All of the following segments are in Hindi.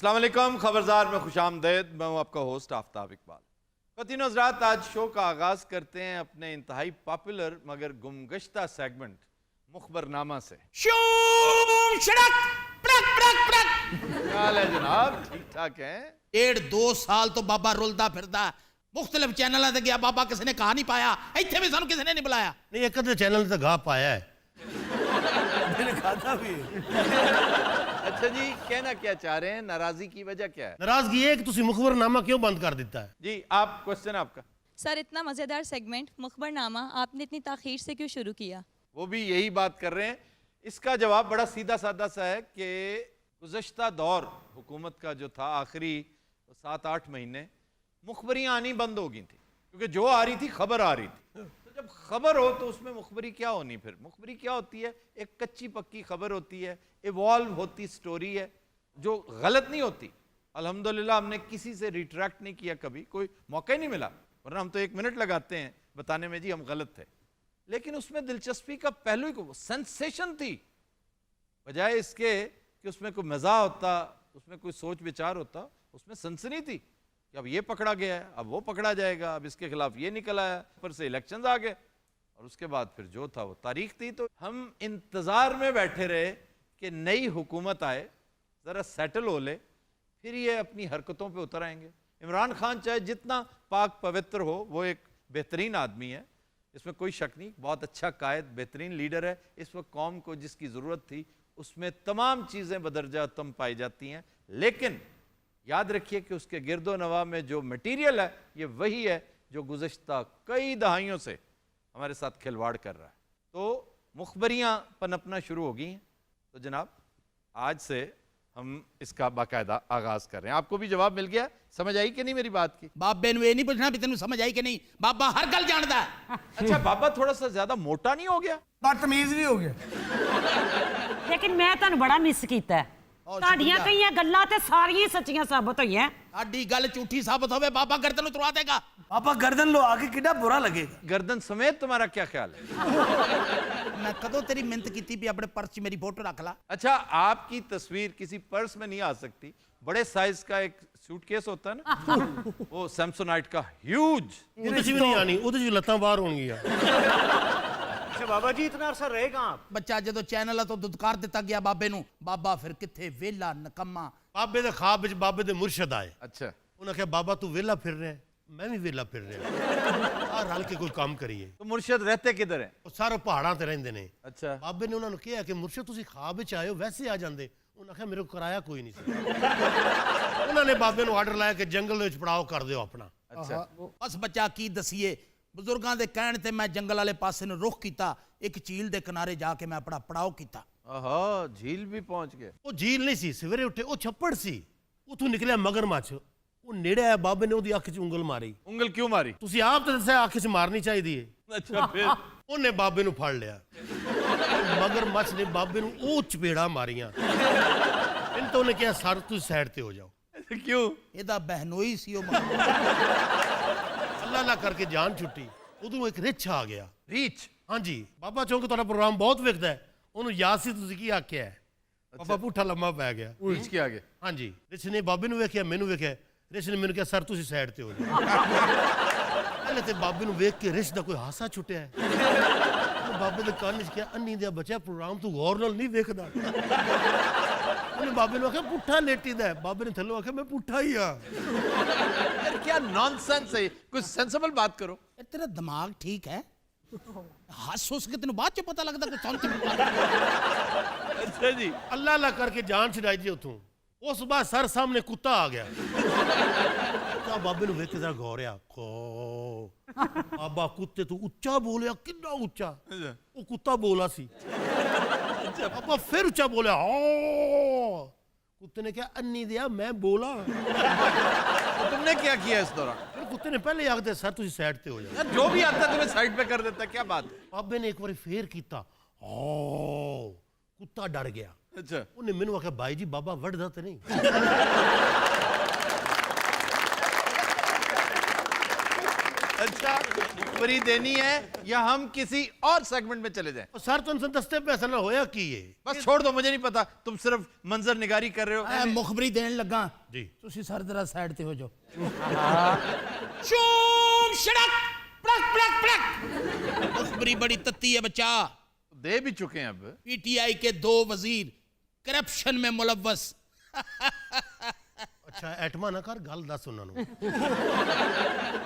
अस्सलाम वालेकुम, खबरदार में खुशामदेद। मैं हूँ आपका होस्ट आफ्ताब इकबाल। ख़वातीन हज़रात, आज शो का आगाज़ करते हैं अपने इंतहाई पॉपुलर मगर गुमगश्ता सेगमेंट मुखबरनामा से। क्या हाल है जनाब, ठीक ठाक हैं? 1.5 साल तो बाबा रुलदा फिरदा मुख्तलिफ चैनलों से गया, बाबा किसी ने कहा नहीं पाया, इतने भी सानू किसी ने नहीं बुलाया। नहीं, एक अद्धे चैनल तो गा पाया है, मैंने खाता भी। अच्छा जी, कहना क्या चाह रहे हैं? नाराजगी की वजह क्या है? नाराजगी है कि तुसी मुखबरनामा क्यों बंद कर दिता है? जी, आप क्वेश्चन आपका। सर, इतना मज़ेदार सेगमेंट मुखबरनामा आपने इतनी ताख़ीर से क्यों शुरू किया? वो भी यही बात कर रहे हैं। इसका जवाब बड़ा सीधा साधा सा है कि गुज़श्ता दौर हुकूमत का जो था, आखिरी 7-8 महीने मुखबरियाँ आनी बंद हो गई थी, क्योंकि जो आ रही थी खबर आ रही थी। तो जब खबर हो तो उसमें मुखबरी क्या होनी? फिर मुखबरी क्या होती है? एक कच्ची पक्की खबर होती है, इवॉल्व होती स्टोरी है, जो गलत नहीं होती। अल्हम्दुलिल्लाह हमने किसी से रिट्रैक्ट नहीं किया, कभी कोई मौका ही नहीं मिला, वरना हम तो 1 मिनट लगाते हैं बताने में जी हम गलत थे। लेकिन उसमें दिलचस्पी का पहलू ही सेंसेशन थी, बजाय इसके कि उसमें कोई मज़ा होता, उसमें कोई सोच विचार होता। उसमें सनसनी थी कि अब ये पकड़ा गया है, अब वो पकड़ा जाएगा, अब इसके खिलाफ ये निकल आया, ऊपर से इलेक्शंस आ गए, और उसके बाद फिर जो था वो तारीख थी। तो हम इंतज़ार में बैठे रहे कि नई हुकूमत आए, ज़रा सेटल हो ले, फिर ये अपनी हरकतों पे उतर आएंगे। इमरान खान चाहे जितना पाक पवित्र हो, वो एक बेहतरीन आदमी है, इसमें कोई शक नहीं, बहुत अच्छा कायद, बेहतरीन लीडर है। इस वक्त कौम को जिसकी ज़रूरत थी उसमें तमाम चीज़ें बदरजा तम पाई जाती हैं, लेकिन याद रखिए कि उसके गिरदो नवा में जो मटीरियल है, ये वही है जो गुज़श्ता कई दहाइयों से हमारे साथ खिलवाड़ कर रहा है। तो मुखबरियाँ पनपना शुरू हो गई हैं। तो जनाब, आज से हम इसका बाकायदा आगाज़ कर रहे हैं। आपको भी जवाब मिल गया? समझ आई कि नहीं मेरी बात की? बाबे ने नहीं पूछना भी तेन समझ आई कि नहीं, बाबा हर गल जानता है। अच्छा, बाबा थोड़ा सा ज्यादा मोटा नहीं हो गया? बदतमीज भी हो गया। लेकिन मैं ਤੁਹਾਨੂੰ ਬੜਾ ਮਿਸ ਕੀਤਾ ਹੈ। ਤੁਹਾਡੀਆਂ ਕਈਆਂ ਗੱਲਾਂ ਤੇ ਸਾਰੀਆਂ ਸੱਚੀਆਂ ਸਾਬਤ ਹੋਈਆਂ। साडी गल झूठी साबित होवे, बाबा गर्दन उतरवा देगा। पापा गर्दन लो आके कितना बुरा लगेगा। गर्दन समेत तुम्हारा क्या ख्याल है? मैं कदों तेरी मिन्नत की भी अपने पर्स च मेरी फोटो रख ला। अच्छा, आपकी तस्वीर किसी पर्स में नहीं आ सकती, बड़े साइज का एक सूटकेस होता है ना, वो सैमसोनाइट का ह्यूज, ਉਹਦੇ 'ਚ ਵੀ नहीं आनी, ਉਹਦੇ 'ਚ ਵੀ ਲੱਤਾਂ ਬਾਹਰ ਹੋਣਗੀਆਂ। अच्छा बाबा जी, इतना अरसा रहेगा आप? बच्चा जो चैनल तो दुदकार दिता गया बाबे नू, बाबा फिर किथे वेला नकम्मा। ਬਾਬੇ ਦੇ ਖਾਬ ਵਿੱਚ ਬਾਬੇ ਦੇ ਮੁਰਸ਼ਦ ਆਏ। अच्छा, ਉਹਨਾਂ ਕਿਹਾ ਬਾਬਾ ਤੂੰ ਵਿਹਲਾ ਫਿਰ ਰਿਹਾ, ਮੈਂ ਵੀ ਵਿਹਲਾ ਫਿਰ ਰਿਹਾ, ਆ ਰਲ ਕੇ ਕੋਈ ਕੰਮ ਕਰੀਏ। तो मुर्शद रहते किधर है? ਉਹ ਸਾਰੇ ਪਹਾੜਾਂ ਤੇ ਰਹਿੰਦੇ ਨੇ। अच्छा, ਬਾਬੇ ਨੇ ਉਹਨਾਂ ਨੂੰ ਕਿਹਾ ਕਿ ਮੁਰਸ਼ਦ ਤੁਸੀਂ ਖਾਬ ਵਿੱਚ ਆਏ ਹੋ, ਵੈਸੇ ਆ ਜਾਂਦੇ। ਉਹਨਾਂ ਕਿਹਾ ਮੇਰੇ ਕੋਲ ਕਿਰਾਇਆ ਕੋਈ ਨਹੀਂ ਸੀ। ਉਹਨਾਂ ਨੇ ਬਾਬੇ ਨੂੰ ਆਰਡਰ ਲਾਇਆ ਕਿ ਜੰਗਲ ਦੇ ਵਿੱਚ ਪੜਾਓ ਕਰ ਦਿਓ ਆਪਣਾ। अच्छा, बस बच्चा की दसीए, ਬਜ਼ੁਰਗਾਂ ਦੇ ਕਹਿਣ ਤੇ ਮੈਂ ਜੰਗਲ ਵਾਲੇ ਪਾਸੇ ਨੂੰ ਰੁਖ ਕੀਤਾ, ਇੱਕ ਝੀਲ ਦੇ ਕਿਨਾਰੇ ਜਾ ਕੇ ਮੈਂ ਆਪਣਾ ਪੜਾਓ ਕੀਤਾ। आहा, झील भी पहुंच गए। ਉਹ ਝੀਲ ਨਹੀਂ ਸੀ, ਸਵੇਰੇ ਉੱਠੇ ਉਹ ਛੱਪੜ ਸੀ, ਉਥੋਂ ਨਿਕਲਿਆ ਮਗਰਮੱਛ। ਉਹ ਨੇੜੇ ਆਇਆ, ਬਾਬੇ ਨੇ ਉਹਦੀ ਅੱਖ 'ਚ ਉਂਗਲ ਮਾਰੀ। उंगल क्यों मारी? ਤੁਸੀਂ ਆਪ ਤਾਂ ਦੱਸਿਆ ਅੱਖ 'ਚ ਮਾਰਨੀ ਚਾਹੀਦੀ ਹੈ। अच्छा, फिर? ਉਹਨੇ ਬਾਬੇ ਨੂੰ ਫੜ ਲਿਆ। ਮਗਰਮੱਛ ਨੇ ਬਾਬੇ ਨੂੰ ਉਹ ਚਪੇੜਾ ਮਾਰੀਆਂ। ਇਹਨੂੰ ਤਾਂ ਉਹਨੇ ਕਿਹਾ ਸਰ ਤੁਸੀਂ ਸਾਈਡ ਤੇ ਹੋ ਜਾਓ। क्यों? ਇਹਦਾ ਬਹਿਨੋਈ ਸੀ ਉਹ। ਅੱਲਾ ਅੱਲਾ ਕਰਕੇ ਜਾਨ ਛੁੱਟੀ। ਉਦੋਂ ਇੱਕ ਰਿੱਛ ਆ ਗਿਆ। रीच? ਹਾਂਜੀ, ਬਾਬਾ ਚੌਂਕ ਤੁਹਾਡਾ ਪ੍ਰੋਗਰਾਮ ਬਹੁਤ ਵੇਖਦਾ ਹੈ, ਉਹਨੂੰ ਯਾਦ ਸੀ ਤੁਸੀਂ ਕੀ ਆਖਿਆ ਹੈ। ਬਾਬਾ ਪੁੱਠਾ ਲੰਮਾ ਪੈ ਗਿਆ। रीच के आगे? ਹਾਂਜੀ, ਰਿੱਛ ਨੇ ਬਾਬੇ ਨੂੰ ਵੇਖਿਆ, ਮੈਨੂੰ ਵੇਖਿਆ। ਰਿੱਛ ਨੇ ਮੈਨੂੰ ਕਿਹਾ ਸਰ ਤੁਸੀਂ ਸਾਈਡ ਤੇ ਹੋ ਜਾਓ। ਪਹਿਲੇ ਤੇ ਬਾਬੇ ਨੂੰ ਵੇਖ ਕੇ ਰਿੱਛ ਦਾ ਕੋਈ ਹਾਸਾ ਛੁੱਟਿਆ ਹੈ। ਉਹਨੇ ਬਾਬੇ ਦੇ ਕੰਨ 'ਚ ਕਿਹਾ ਅੰਨੀ ਦਿਆ ਬੱਚਾ, ਪ੍ਰੋਗਰਾਮ ਤੂੰ ਗੌਰ ਨਾਲ ਨਹੀਂ ਵੇਖਦਾ। ਉਹਨੇ ਬਾਬੇ ਨੂੰ ਆਖਿਆ ਪੁੱਠਾ ਲੇਟੀਦਾ ਹੈ। ਬਾਬੇ ਨੇ ਥੱਲੋਂ ਆਖਿਆ ਮੈਂ ਪੁੱਠਾ ਹੀ ਆ। यार क्या नॉनसेंस है, कुछ सेंसिबल बात करो। तेरा दिमाग ठीक है? हंस हुस के तेन बाद च पता लगता कि कौन सी। अच्छा जी, ਅੱਲਾ ਅੱਲਾ ਕਰਕੇ ਜਾਨ ਛਡਾਈ ਜੀ ਉੱਥੋਂ। ਉਸ ਬਾਅਦ ਸਰ ਸਾਹਮਣੇ ਕੁੱਤਾ ਆ ਗਿਆ। ਤਾਂ ਬਾਬੇ ਨੂੰ ਵੇਖ ਕੇ ਜ਼ਰਾ ਗੌਰਿਆ, ਕੋ ਬਾਬਾ ਕੁੱਤੇ ਤੂੰ ਉੱਚਾ ਬੋਲਿਆ, ਕਿੰਨਾ ਉੱਚਾ। ਉਹ ਕੁੱਤਾ ਬੋਲਾ ਸੀ। ਬਾਬਾ ਫਿਰ ਉੱਚਾ ਬੋਲਿਆ, ਓ ਕੁੱਤੇ ਨੇ ਕਿਹਾ ਅੰਨੀ ਦਿਆ ਮੈਂ ਬੋਲਾ। तो तुमने क्या किया इस दौरान? ਫਿਰ ਕੁੱਤੇ ਨੇ ਪਹਿਲੇ ਆਖਦੇ ਸਰ ਤੁਸੀਂ ਸਾਈਡ ਤੇ ਹੋ ਜਾਓ। यार जो भी आता है तुम्हें साइड पे कर देता है, क्या बात है? ਬਾਬੇ ਨੇ ਇੱਕ ਵਾਰੀ ਫੇਰ ਕੀਤਾ, ਓ ਕੁੱਤਾ ਡਰ ਗਿਆ। अच्छा, ਉਹਨੇ ਮੈਨੂੰ ਆਖਿਆ ਬਾਈ ਜੀ ਬਾਬਾ ਵੱਢਦਾ ਤੇ ਨਹੀਂ। अच्छा, मुखबरी देनी है या हम किसी और सेगमेंट में चले जाएं? सर तुम दस्ते पैसा ना होया की है बस छोड़ दो, मुझे नहीं पता, तुम सिर्फ मंजर निगारी कर रहे हो। मैं मुखबरी देने लगा जी। ਤੁਸੀਂ ਸਰ ਜਰਾ ਸਾਈਡ ਤੇ ਹੋ ਜਾਓ शूम शड़क पड़क पड़क पड़क मुखबरी बड़ी तत्ती है बच्चा। दे भी चुके हैं अब। पीटीआई के 2 वजीर करप्शन में मुलव्वस। अच्छा एटमा ना कर गल दस उन्होंने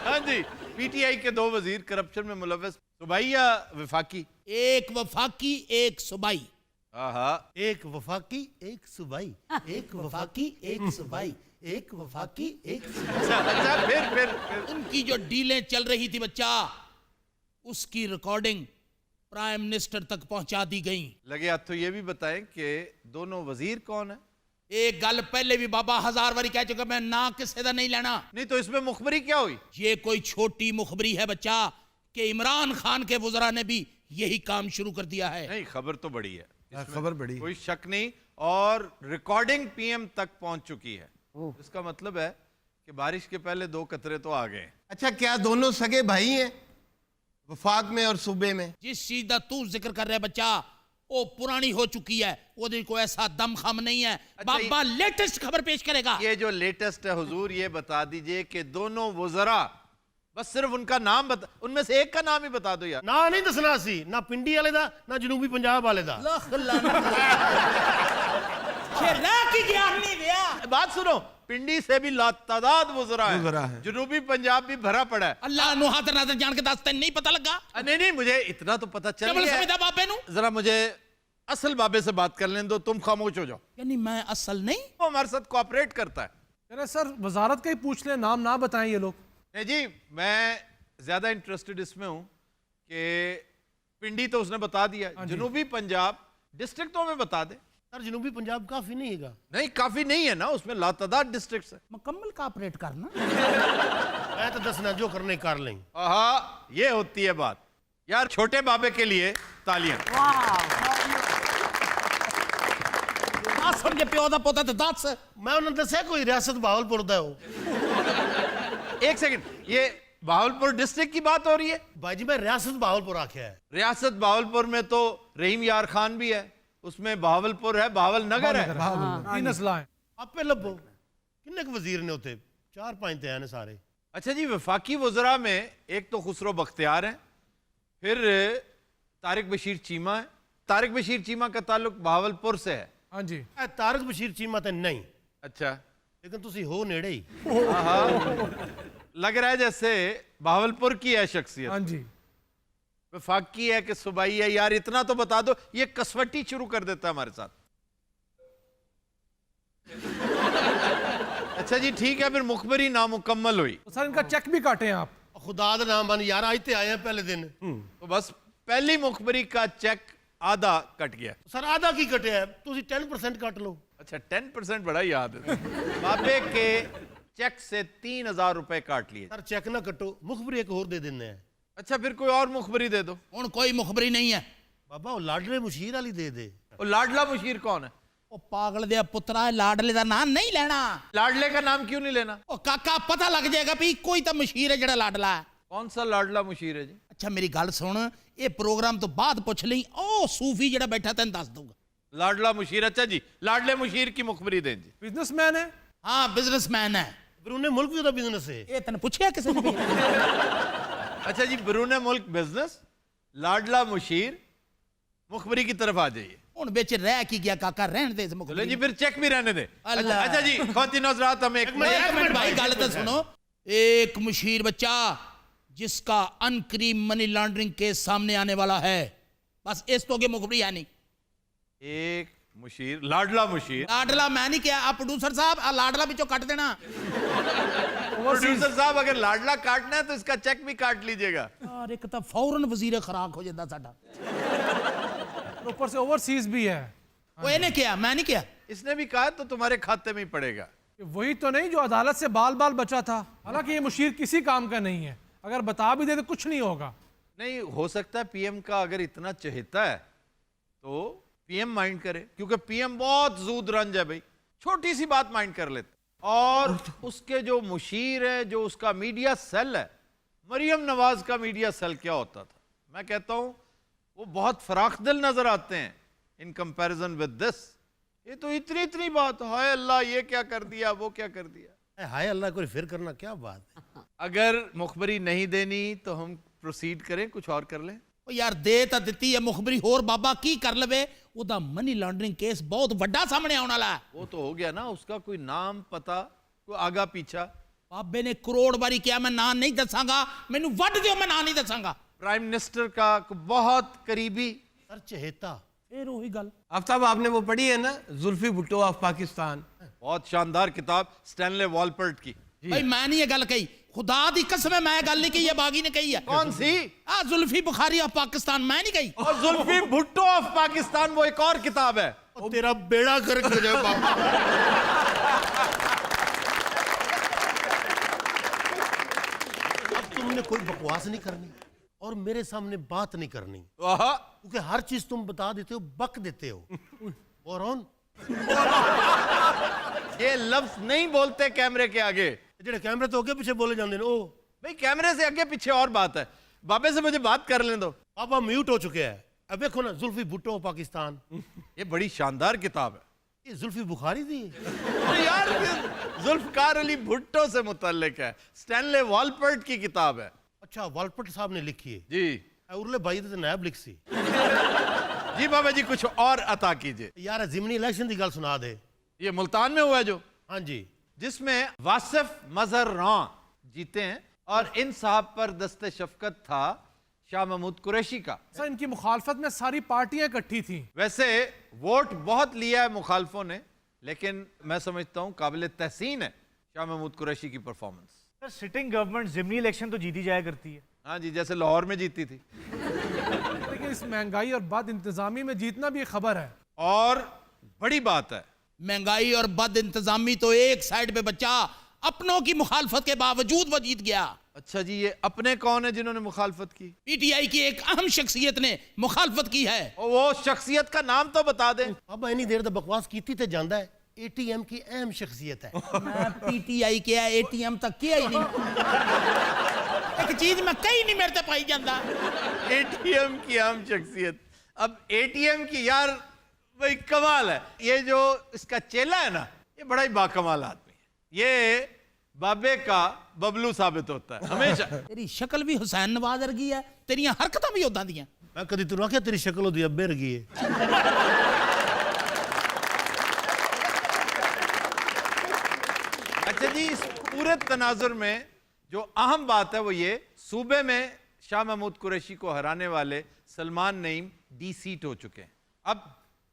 हाँ जी, पीटीआई के 2 वजीर करप्शन में मुलव्वस, सूबाई या वफाकी? एक वफाकी एक सूबाई। आहा, एक वफाकी एक सूबाई एक वफाकी एक सूबाई एक वफाकी एक अच्छा अच्छा, फिर उनकी जो डीलें चल रही थी बच्चा, उसकी रिकॉर्डिंग प्राइम मिनिस्टर तक पहुंचा दी गई। लगे हाथ तो ये भी बताएं कि दोनों वजीर कौन है? एक गल पहले भी बाबा 1000 बारी कह चुका, मैं ना किसी दा नहीं लेना। नहीं तो इसमें मुखबरी क्या हुई? ये कोई छोटी मुखबरी है बच्चा कि इमरान खान के वज़रा ने भी यही काम शुरू कर दिया है। नहीं, खबर तो बड़ी है, इसमें खबर बड़ी कोई शक नहीं, और रिकॉर्डिंग पीएम तक पहुंच चुकी है। इसका मतलब है कि बारिश के पहले 2 कतरे तो आ गए हैं। अच्छा, क्या दोनों सगे भाई हैं वफाक में और सूबे में? जिस चीज का तू जिक्र कर रहा है बच्चा, वो पुरानी हो चुकी है, वो कोई ऐसा दम खम नहीं है। बाबा लेटेस्ट खबर पेश करेगा। ये जो लेटेस्ट है हुजूर, ये बता दीजिए कि दोनों वज़रा, बस सिर्फ उनका नाम बता, उनमें से एक का नाम ही बता दो यार। ना नहीं दसना सी, ना पिंडी वाले दा ना जनूबी पंजाब वाले दा। बात सुनो, पिंडी से भी लातादाद वज़रा है, जनूबी पंजाब भी भरा पड़ा है। अल्लाह नु हाथ नादर जान के दस नहीं पता लगा। नहीं, मुझे इतना तो पता चल गया है। बाबे नु जरा मुझे असल बाबे से बात कर लेने दो, तुम खामोश हो जाओ। यानी मैं असल नहीं? वो हमारे साथ कोऑपरेट करता है। अरे सर वजारत का ही पूछ ले, नाम ना बताएं ये लोग। नहीं जी, मैं ज्यादा इंटरेस्टेड इसमें हूं कि पिंडी तो उसने बता दिया, जनूबी पंजाब डिस्ट्रिक्ट तो हमें बता दे। सर जनूबी पंजाब काफी नहीं है। नहीं, काफी नहीं है ना, उसमें लातादाद डिस्ट्रिक्ट्स है। मुकम्मल कोऑपरेट करना। मैं तो दसना जो करने कर लें। आहा, ये होती है बात यार। छोटे बाबे के लिए तालियां। समझे प्यो दा पोता तो दस। मैं उन्हें दसा कोई रियासत बहावलपुर दा हो। एक सेकंड, ये बहावलपुर डिस्ट्रिक्ट की बात हो रही है? भाई जी मैं रियासत बहावलपुर आख्या है। रियासत बहावलपुर में तो रहीम यार खान भी है, उसमें बहावलपुर है, बहावल नगर है। तीन असला है। आपे लभो किन्ने क वजीर ने उते? 4-5 ते हैं सारे। अच्छा जी, वफाकी वज़रा में एक तो खुसरो बख्तियार है, फिर तारिक बशीर चीमा है। तारिक बशीर चीमा का ताल्लुक बहावलपुर से है। हाँ जी। ए तारक बशीर चीमा ते नहीं, अच्छा, लेकिन तुसी हो नेड़े ही। लग रहा है जैसे बहावलपुर की है शख्सियत। हाँ जी। वफाकी है कि सूबाई है? यार इतना तो बता दो, ये कसवटी शुरू कर देता है हमारे साथ। अच्छा जी ठीक है, फिर मुखबरी नामुकम्मल हुई तो सर इनका चेक भी काटे आप। खुदा दा नाम बन यार, आज ते आए हैं पहले दिन। तो बस पहली मुखबरी का चेक आधा कट गया। सर आधा की कटे है, तुसी 10% कट लो। अच्छा 10% बड़ा याद है। बाबे के चेक से 3000 रुपए काट लिए। सर चेक ना कटो, मुखबरी एक और दे देने हैं। अच्छा फिर कोई और मुखबरी दे दो। हुण कोई मुखबरी नहीं है बाबा वो लाडले मुशीर वाली दे दे। वो लाडला मुशीर कौन है? ओ पागल दे पुत्रा, लाडले दा नाम नहीं लेना। लाडले का नाम क्यों नहीं लेना? ओ काका पता लग जाएगा भी कोई तो मुशीर है जेड़ा लाडला है। कौन सा लाडला मुशीर है जी? अच्छा मेरी गल सुन, ये प्रोग्राम तो बाद पूछ ली, ओ सूफी जेड़ा बैठा तेन दस दूंगा। लाडला मुशीर, अच्छा जी लाडले मुशीर की मुखबरी दें जी। बिजनेसमैन है। हाँ बिजनेसमैन है। फिर उन्हें मुल्क भी बिजनेस है। ये तेन पूछया किसी ने भी? अच्छा जी, बरूने मुल्क बिजनेस, लाडला मुशीर, मुखबरी की तरफ आ जाइए। हुण बिच रह की गया काका, रहन दे इस चलो मुखबरी। जी फिर चेक भी रहने दे। अल्लाह। अच्छा जी ख्वातीन हज़रात, हम एक एक मिनट भाई गल तो सुनो। एक मुशीर बच्चा जिसका अनकरीम मनी लॉन्ड्रिंग केस सामने आने वाला है, बस इस तो आगे मुखबरी है नहीं। एक मुशीर, लाडला मुशीर। लाडला मैं नहीं किया, आप प्रोड्यूसर साहब आ लाडला बिचों कट देना। प्रोड्यूसर साहब अगर लाडला काटना है तो इसका चेक भी काट लीजिएगा। यार एक तो फौरन वजीर खराक हो जाता साडा। ऊपर से ओवरसीज भी है। वो इन्हें किया, मैं नहीं किया। इसने भी कहा तो तुम्हारे खाते में ही पड़ेगा। वही तो नहीं जो अदालत से बाल बाल बचा था। हालांकि ये मुशीर किसी काम का नहीं है, अगर बता भी दे तो कुछ नहीं होगा। नहीं हो सकता है पीएम का अगर इतना चहेता है तो पीएम माइंड करे, क्योंकि पीएम बहुत जूद रंज है भाई, छोटी सी बात माइंड कर लेते। और उसके जो मुशीर है, जो उसका मीडिया सेल है, मरियम नवाज का मीडिया सेल क्या होता था? मैं कहता हूं वो बहुत फराख दिल नजर आते हैं इन कंपैरिजन विद दिस। ये तो इतनी इतनी बात, हाय अल्लाह ये क्या कर दिया, वो क्या कर दिया। हाय अल्लाह को फिर करना क्या बात है। अगर मुखबरी नहीं देनी तो हम प्रोसीड करें, कुछ और कर लें। ਉਹ ਯਾਰ ਦੇ ਤਾਂ ਦਿੱਤੀ ਹੈ ਮੁਖਬਰੀ, ਹੋਰ ਬਾਬਾ ਕੀ ਕਰ ਲਵੇ? ਉਹਦਾ ਮਨੀ ਲਾਂਡਰਿੰਗ ਕੇਸ ਬਹੁਤ ਵੱਡਾ ਸਾਹਮਣੇ ਆਉਣ ਵਾਲਾ ਹੈ। वो तो हो गया ना, उसका कोई नाम पता, कोई आगा पीछा। ਬਾਬੇ ਨੇ ਕਰੋੜ ਵਾਰੀ ਕਿਹਾ ਮੈਂ ਨਾਂ ਨਹੀਂ ਦੱਸਾਂਗਾ, ਮੈਨੂੰ ਵੱਢ ਦਿਓ ਮੈਂ ਨਾਂ ਨਹੀਂ ਦੱਸਾਂਗਾ। प्राइम मिनिस्टर का बहुत करीबी। सर चहेता ਫਿਰ ਉਹੀ ਗੱਲ। आफ्ताब आपने वो पढ़ी है ना, जुल्फी भुट्टो ऑफ पाकिस्तान? बहुत शानदार किताब स्टैनले वॉलपर्ट की। भाई मैं नहीं ये गल कही, खुदा दी कसम है मैं गल नहीं कही है, बागी ने कही है। कौन सी? जुल्फी बुखारी ऑफ पाकिस्तान मैं नहीं कही। और जुल्फी भुट्टो ऑफ पाकिस्तान वो एक और किताब है। और तेरा बेड़ा गर्क हो जाए बाबा। अब तुमने कोई बकवास नहीं करनी और मेरे सामने बात नहीं करनी, वाह, क्योंकि हर चीज तुम बता देते हो, बक देते हो। और ऑन ये लफ्ज नहीं बोलते कैमरे के आगे। जेडे कैमरे तो आगे पीछे बोले जाते हैं ओ भाई कैमरे से आगे पीछे और बात है। बाबे से मुझे बात कर लेने दो। बाबा म्यूट हो चुके हैं। अब देखो ना, जुल्फी भुट्टो पाकिस्तान, ये बड़ी शानदार किताब है। ये जुल्फी बुखारी थी। अरे यार ये जुल्फकार अली भुट्टो से मुतल्लिक है, स्टैनले वॉलपर्ट की किताब है। अच्छा, वालपट साहब ने लिखी है जी उर्ले भाई तो नायब लिख सी। जी बाबा जी कुछ और अता कीजिए। यार जिमनी इलेक्शन की गल सुना दे। ये मुल्तान में हुआ है जो, हाँ जी, जिसमें वासिफ मजहर रॉन जीते हैं और इन साहब पर दस्ते शफकत था शाह महमूद कुरैशी का। सर इनकी मुखालफत में सारी पार्टियां इकट्ठी थी। वैसे वोट बहुत लिया है मुखालफों ने, लेकिन मैं समझता हूं काबिल तहसीन है शाह महमूद कुरैशी की परफॉर्मेंस। सर सिटिंग गवर्नमेंट जिमनी इलेक्शन तो जीती जाया करती है। हाँ जी, जैसे लाहौर में जीती थी। लेकिन इस महंगाई और बद इंतजामी में जीतना भी एक खबर है। और बड़ी बात है, महंगाई और बद इंतजामी तो एक साइड पे बच्चा, अपनों की मुखालफत के बावजूद वो जीत गया। अच्छा जी, ये अपने कौन है जिन्होंने मुखालफत की? पीटीआई की एक अहम शख्सियत ने मुखालफत की है। और वो शख्सियत का नाम तो बता दें। अब इन्नी देर तो बकवास की ते जांदा है। एटीएम की अहम शख्सियत है। मैं पीटीआई के एटीएम तक किया ही नहीं। एक चीज मैं कहीं नहीं मेरे ते पाई जाता। एटीएम की आम शख्सियत। अब एटीएम की यार भाई कमाल है। ये जो इसका चेला है ना, ये बड़ा ही बाकमाल आदमी है। ये बाबे का बबलू साबित होता है हमेशा। तेरी शक्ल भी हुसैन नवाज वर्गी है, तेरिया हरकतां भी उदां दियां। मैं कदी तू आख्या तेरी शक्ल ओदी अब्बे वर्गी है। अच्छा जी, इस पूरे तनाजुर में जो अहम बात है वो ये, सूबे में शाह महमूद कुरैशी को हराने वाले सलमान नईम डी सीट हो चुके हैं। अब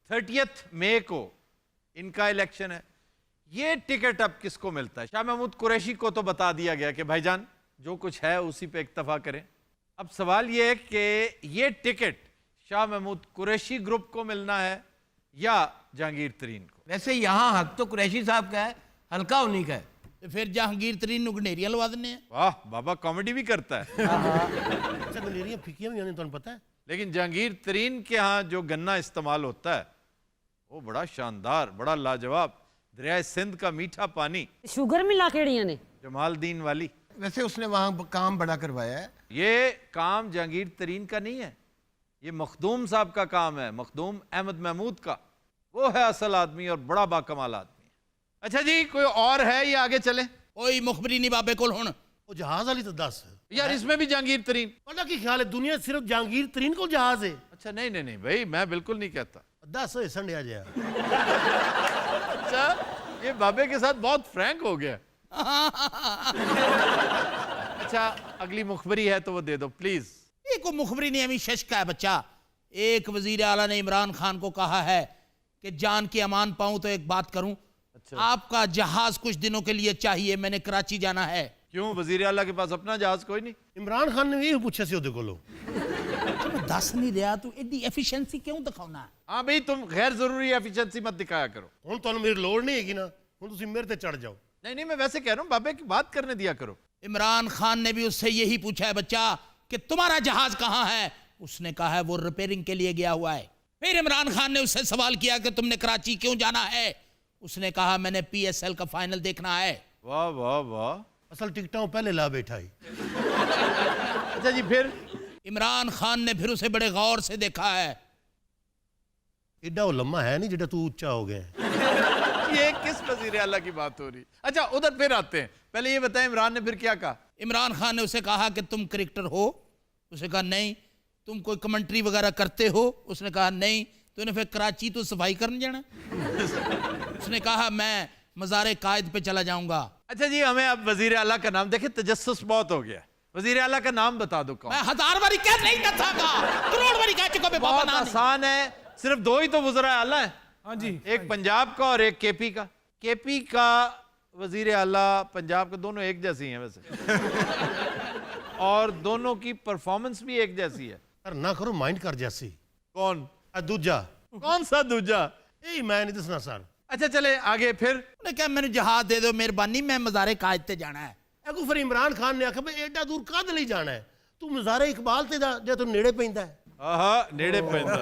30 मई को इनका इलेक्शन है। ये टिकट अब किसको मिलता है? शाह महमूद कुरैशी को तो बता दिया गया कि भाईजान जो कुछ है उसी पे इक्तफा करें। अब सवाल ये है कि ये टिकट शाह महमूद कुरैशी ग्रुप को मिलना है या जहांगीर तरीन को? वैसे यहाँ हक तो कुरैशी साहब का है, हल्का उन्हीं का है। तो फिर जहांगीर तरीन गनेरियां लवा देने हैं। वाह, बाबा कॉमेडी भी करता है। अच्छा गलेरियां फिकियां भी आने, तुम पता है? लेकिन जहांगीर तरीन के यहाँ जो गन्ना इस्तेमाल होता है वो बड़ा शानदार, बड़ा लाजवाब, दरियाए सिंध का मीठा पानी, शुगर मिला केड़ियां ने। जमालदीन वाली। वैसे उसने वहां काम बड़ा करवाया है। ये काम जहांगीर तरीन का नहीं है, ये मखदूम साहब का काम है, मखदूम अहमद महमूद का। वो है असल आदमी और बड़ा बाकमाल आदमी है। अच्छा जी, कोई और है या आगे चले? कोई मुखबरी नहीं बाबे कोल हुण। वो जहाज वाली तो दस यार इसमें भी जहांगीर तरीन। पता की ख्याल है, दुनिया सिर्फ जहांगीर तरीन को जहाज है। अच्छा नहीं नहीं नहीं भाई, मैं बिल्कुल नहीं कहता। दस होए संडे आ जाए। अच्छा, ये बाबे के साथ बहुत फ्रैंक हो गया। अच्छा, अगली मुखबरी है तो वो दे दो प्लीज। एक मुखबरी नहीं अमी शश का है बच्चा। एक वजीर आला ने इमरान खान को कहा है कि जान की अमान पाऊं तो एक बात करूं। अच्छा। आपका जहाज कुछ दिनों के लिए चाहिए, मैंने कराची जाना है। क्यों, वजीर आला के पास अपना जहाज कोई नहीं? इमरान खान ने भी पूछा सी ओदे कोलों। मैं दस नहीं रहा तू एडी एफिशिएंसी क्यों दिखाना है? हाँ भाई, तुम गैर जरूरी एफिशिएंसी मत दिखाया करो। हुण तुहानू मेरी लोड़ नहीं हैगी ना, हुण तुसीं मेरे ते चढ़ जाओ। नहीं नहीं, मैं वैसे कह रहा हूँ, बाबे की बात करने दिया करो। इमरान खान ने भी उससे यही पूछा है बच्चा कि तुम्हारा जहाज कहाँ है। उसने कहा है वो रिपेयरिंग के लिए गया हुआ है। फिर इमरान खान ने उससे सवाल किया कि तुमने कराची क्यों जाना है। उसने कहा मैंने PSL का फाइनल देखना है। वाह वाह वाह। असल टिकटां पहले ला बैठा ही। अच्छा जी, फिर इमरान खान ने फिर उसे बड़े गौर से देखा है। एडा वो लम्मा है नहीं जेड़ा तू ऊंचा हो गया है। ये किस वजीर आला की बात हो रही? अच्छा, उधर फिर आते हैं। पहले ये बताएं इमरान ने फिर क्या कहा? इमरान खान ने उसे कहा कि तुम क्रिकेटर हो? उसने कहा नहीं। तुम कोई कमेंट्री वगैरह करते हो? उसने कहा नहीं। तूने फिर कराची तो सफाई करने जाना? उसने कहा मैं मज़ार कायद पे चला जाऊंगा। अच्छा जी, हमें अब वजीर आला का नाम देखे, तजस्सुस बहुत हो गया। वजीर आला का नाम बता दो कौन? मैं 1000 बारी कह नहीं था, करोड़ बारी कह चुका। बहुत आसान है, सिर्फ दो ही तो वज़ीर आला है। हाँ जी, एक पंजाब का और एक केपी का। केपी का वजीर आला, पंजाब का, दोनों एक जैसी हैं वैसे। और दोनों की परफॉर्मेंस भी एक जैसी है। सर ना करो माइंड कर जैसी। कौन? दूजा। कौन सा दूजा? यही मैं नहीं दसना सर। अच्छा चले आगे। फिर उन्होंने कहा मैंने जहाज दे दो मेहरबानी, मैं मज़ार कायद पे जाना है। अगू फिर इमरान खान ने आखिया भाई एडा दूर कद ਲਈ जाना है? तू मज़ारे इकबाल ते जा जे तू नेड़े पैंदा है। आहा, नेड़े पैंदा।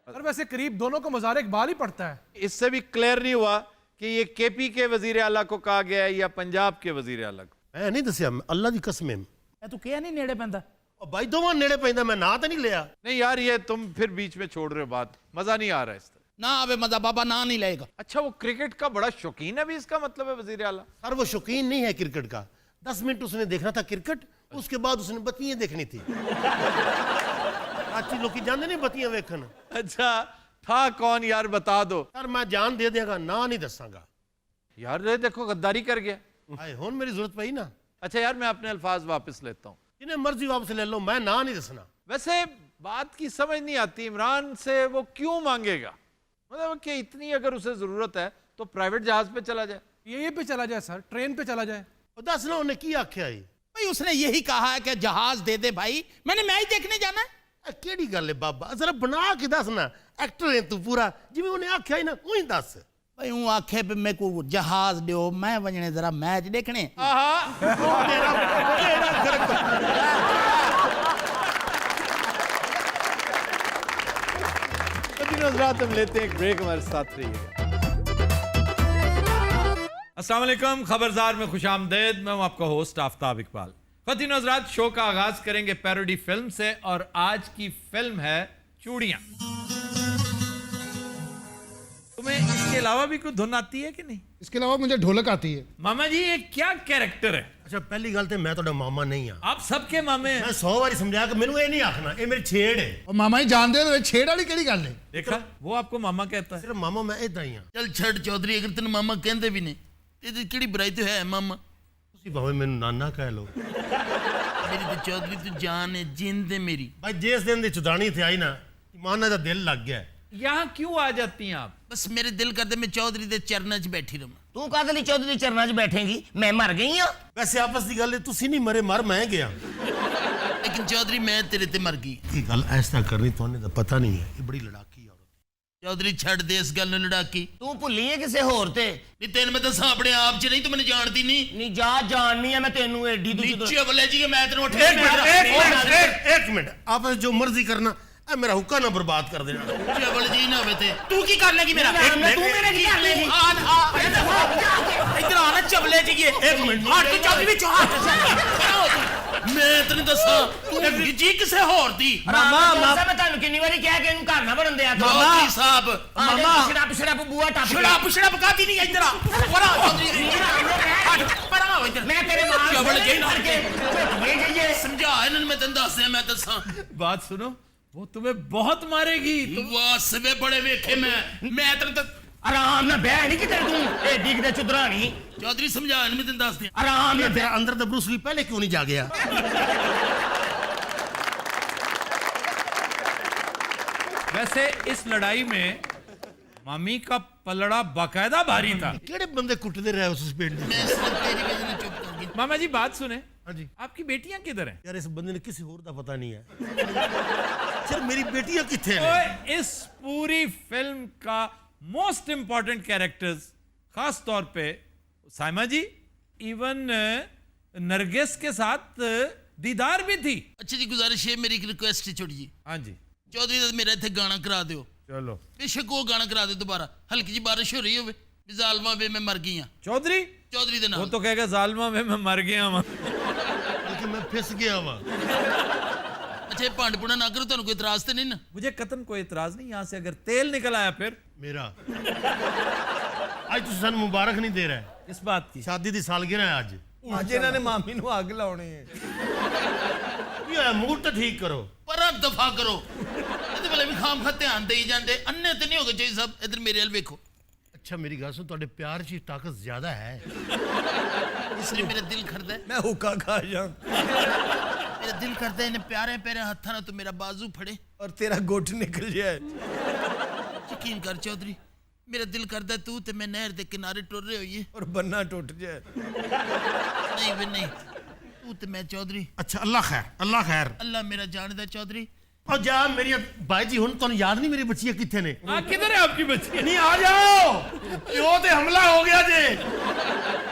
और वैसे करीब दोनों को मज़ार इकबाल ही पड़ता है। इससे भी क्लियर नहीं हुआ कि ये केपी के वजीर आला को कहा गया है या पंजाब के वजीर आला को। मैं नहीं दसिया, अल्लाह दी कसम है। तू क्या नहीं नेड़े पैंदा? और भाई दोवां नेड़े पैंदा, मैं ना तो नहीं लिया। नहीं यार, ये तुम फिर बीच में छोड़ रहे हो बात, मजा नहीं आ रहा है इस तरह। ना अबे मजा बाबा ना नहीं लेगा। अच्छा, वो क्रिकेट का बड़ा शौकीन है भी, इसका मतलब है वजीर आला? सर वो शौकीन नहीं है क्रिकेट का। 10 मिनट उसने देखना था क्रिकेट, उसके बाद उसने बत्तियां देखनी थी। अच्छी लोग जाते नहीं बत्तियां वेखन। अच्छा, था कौन यार, बता दो। सर मैं जान दे देगा, ना नहीं दसांगा। यार ये देखो, गद्दारी कर गया। हाय हुन मेरी जरूरत पई ना। अच्छा यार, मैं अपने अल्फाज वापस लेता हूँ। जिन्हें मर्जी वापस ले लो, मैं ना नहीं दसना। वैसे बात की समझ नहीं आती, इमरान से वो क्यों मांगेगा? मतलब कि इतनी अगर उसे जरूरत है तो प्राइवेट जहाज पे चला जाए। ये पे चला जाए सर, ट्रेन पे चला जाए। और दस ना उन्हें की आख्या ही। भाई उसने यही कहा है कि जहाज दे दे भाई, मैंने मैच देखने जाना है। केड़ी गल है बाबा, जरा बना के दस ना। एक्टर है तू पूरा, जिवें उन्हें आख्या ही ना उही दस। भाई हूँ आखे पे मेरे को जहाज दो, मैं वजने जरा मैच देखने। हम लेते हैं एक ब्रेक, हमारे साथ रहिएगा। अस्सलाम वालेकुम, खबरदार में खुशामदेद। मैं हूं आपका होस्ट आफ्ताब इकबाल। ख़वातीन हज़रात, शो का आगाज करेंगे पैरोडी फिल्म से, और आज की फिल्म है चूड़ियां। तुम्हें इसके अलावा भी कोई धुन आती है कि नहीं? इसके अलावा मुझे ढोलक आती है। मामा जी, ये क्या कैरेक्टर है? अच्छा पहली गल तो मैं तो मामा नहीं हाँ। आप सबके मामे हैं। मैं 100 बारी समझा कि मैनू ये नहीं आखना, ये मेरी छेड़ है। और मामा ही जानते हो छेड़ वाली केड़ी गल है? देखा, वो आपको मामा कहता है। सिर्फ मामा मैं इदा ही हाँ। चल छड़ चौधरी, अगर तेन मामा कहते भी नहीं ते केड़ी बुराई तो है मामा। तुसी भाਵੇਂ मैनू नाना कह लो। मेरी तो चौधरी तू जान है, जिंद है मेरी। भाई जिस दिन दी चुदानी थे आई ना, ईमान दा दिल लग गया। यहाँ क्यों आ जाती हैं आप? बस मेरे दिल करते मैं चौधरी दे चरणों च बैठी रहूं। तू काहदे लई चौधरी चरणा च बैठेगी? मैं मर गई हां। वैसे आपस की गल है, तुसी नहीं मरे, मर मैं गया। लेकिन चौधरी मैं तेरे ते मर गई। की गल ऐसा करनी तो तो पता नहीं है, ये बड़ी लड़ाकी औरत। चौधरी छड़ दे इस गल नूं लड़ाकी। तू भुल्ली है किसे होर ते? नहीं तेन मैं दसा अपने आप च, नहीं तू मैंने जानती नहीं। नहीं जा जाननी है मैं तेनू एडी दूजी तो। नीचे बले जी मैं तेन एक मिनट आपस जो मर्जी करना, ए मेरा हुक्का ना बर्बाद कर देना। चबल जी ना होवे ते तू की कर लेगी मेरा? तू मेरे की कर लेगी? इधर आना चबले जी। एक मिनट हां तू चौधरी विच हां। मैं तेन दसा तू जी किसे होर दी? मामा मैं तानू कितनी बारी कहा कि इनू घर ना बनन दिया करो। मामा साहब मामा शराब बुआ टाप शराब काती नहीं इधर आ। परा चौधरी हट परा हो इधर। मैं तेरे मां चबल जी ना के ये जाइए समझा इन्हन मैं तेन दस मैं दसा। बात सुनो, वो तुम्हें बहुत मारेगी। वाह सबे बड़े वेखे मैं तेन तक आराम ना बैठ नहीं किते तू एडी किते चुदरानी। चौधरी समझा मैं तेन दस दिया। आराम ना तेरा अंदर तो ब्रूस ली पहले क्यों नहीं जा गया? वैसे इस लड़ाई में मामी का पलड़ा बाकायदा भारी था। केड़े बंदे कुटते रहे उस स्पीड में? मैं सिर्फ तेरी वजह से चुप कर गई। मामा जी बात सुने, हाँ जी। आपकी बेटियां किधर हैं? यार इस बंदे ने किसी और का पता नहीं है। सर मेरी बेटियां किथे हैं? ओए, इस पूरी फिल्म का मोस्ट इंपॉर्टेंट कैरेक्टर्स, खास तौर पे साइमा जी, इवन नरगिस के साथ दीदार भी थी। अच्छा जी गुजारिश है, मेरी एक रिक्वेस्ट है छोटी जी। हाँ जी, चौधरी दा मेरा इत्थे गाना करा दियो। चलो। बेशक वो गाना करा दे दोबारा, हल्की जी बारिश हो रही होवे, जालमा वे मैं मर गई हां। चौधरी चौधरी दे वो नाम तो कहेगा जालमा में मैं मर गया हूं। लेकिन मैं फिस गया वा अच्छा भांडपुना ना करो, तुहानू कोई इतराज तो नहीं ना? मुझे कतन कोई इतराज नहीं, यहाँ से अगर तेल निकल आया फिर मेरा आज तो सन मुबारक नहीं दे रहा है, इस बात की शादी दी सालगिरह है आज। आज इन्होंने मामी नू आग लाउणी है। ਕੀ ਹੋਇਆ ਮੂਡ ਤਾਂ ਠੀਕ ਕਰੋ। पर दफा करो, ਇਹਦੇ ਵੇਲੇ ਵੀ ਖਾਮ ਖਾ ਧਿਆਨ ਦੇਈ ਜਾਂਦੇ, ਅੰਨੇ ਤੇ ਨਹੀਂ ਹੋ ਗਏ ਚਾਹੀ ਸਾਹਿਬ। ਇਧਰ ਮੇਰੇ ਵੱਲ ਵੇਖੋ। अच्छा मेरी गल सुन, ਤੁਹਾਡੇ ਪਿਆਰ 'ਚ ਤਾਕਤ ਜ਼ਿਆਦਾ ਹੈ। इसलिए मेरा दिल करता है, मैं हुक्का खा जाऊं मेरा दिल करता है इन्हें प्यारे प्यारे हाथों ना तो मेरा बाजू फड़े और तेरा गुट निकल जाए। यकीन कर चौधरी, मेरा दिल करता है तू ते मैं नहर दे किनारे टुर रहे होइए और बन्ना टूट जाए। नहीं वे नहीं, तू ते मैं चौधरी। अच्छा अल्लाह खैर, अल्लाह खैर। अल्लाह मेरा जानदा चौधरी। और जा मेरी भाई जी हुन ਤੁਹਾਨੂੰ याद नहीं मेरी बच्चियां किथे ने? किधर है आपकी बच्ची? नहीं आ जाओ, प्यो ते हमला हो गया जे।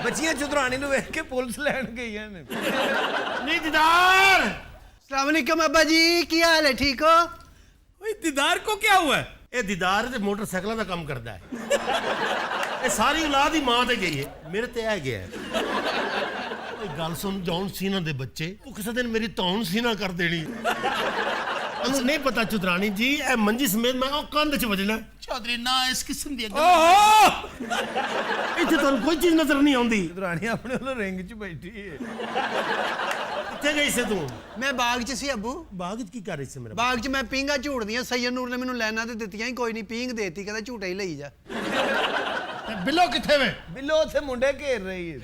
बच्चियां चुदरानी नु वेख के पुलिस लैन गई ने। नहीं दीदार। अस्सलाम वालेकुम अब्बा जी, की हाल है? ठीक हो? ओए दीदार को क्या हुआ है? ਇਹ ਦੀਦਾਰ ਤੇ ਮੋਟਰਸਾਈਕਲਾਂ ਦਾ ਕੰਮ ਕਰਦਾ ਹੈ। ਇਹ ਸਾਰੀ ਔਲਾਦ ਹੀ ਮਾਂ ਤੇ ਗਈ ਹੈ, ਮੇਰੇ ਤੇ ਆ ਗਿਆ ਹੈ। ਓਏ ਗੱਲ ਸੁਣ, ਜੌਨ ਸੀਨਾ ਦੇ ਬੱਚੇ ਉਹ ਕਿਸੇ ਦਿਨ ਮੇਰੀ ਧੌਣ ਸੀਨਾ ਕਰ ਦੇਣੀ। ਉਹਨੂੰ ਨਹੀਂ ਪਤਾ ਚੁਦਰਾਣੀ ਜੀ, ਇਹ ਮੰਜੀ ਸਮੇਤ ਮੈਂ ਉਹ ਕੰਧ 'ਚ ਵੱਜਣਾ। चौधरी ना इस किस्म दी ਓਹੋ ਇੱਥੇ ਤੁਹਾਨੂੰ ਕੋਈ ਚੀਜ਼ ਨਜ਼ਰ ਨਹੀਂ ਆਉਂਦੀ। चुदरानी अपने वालों रिंग च बैठी है। ਕਿੱਥੇ ਗਈ ਸੀ ਤੂੰ? ਮੈਂ ਬਾਗ 'ਚ ਸੀ ਅੱਬੂ। ਬਾਗ 'ਚ ਕੀ ਕਰ ਰਹੀ ਸੀ ਮੇਰਾ? ਬਾਗ 'ਚ ਮੈਂ ਪੀਂਗਾ ਝੂੜਦੀਆਂ, ਸੈਯਦ ਨੂਰ ਨੇ ਮੈਨੂੰ ਲੈਣਾ ਤੇ ਦਿੱਤੀਆਂ ਹੀ ਕੋਈ ਨਹੀਂ, ਪੀਂਗ ਦੇਤੀ, ਕਹਿੰਦਾ ਝੂਟਾ ਹੀ ਲਈ ਜਾ। ਬਿੱਲੋ ਕਿੱਥੇ ਵੇ? बिल्लो ਉੱਥੇ ਮੁੰਡੇ ਘੇਰ ਰਹੀ ਹੈ।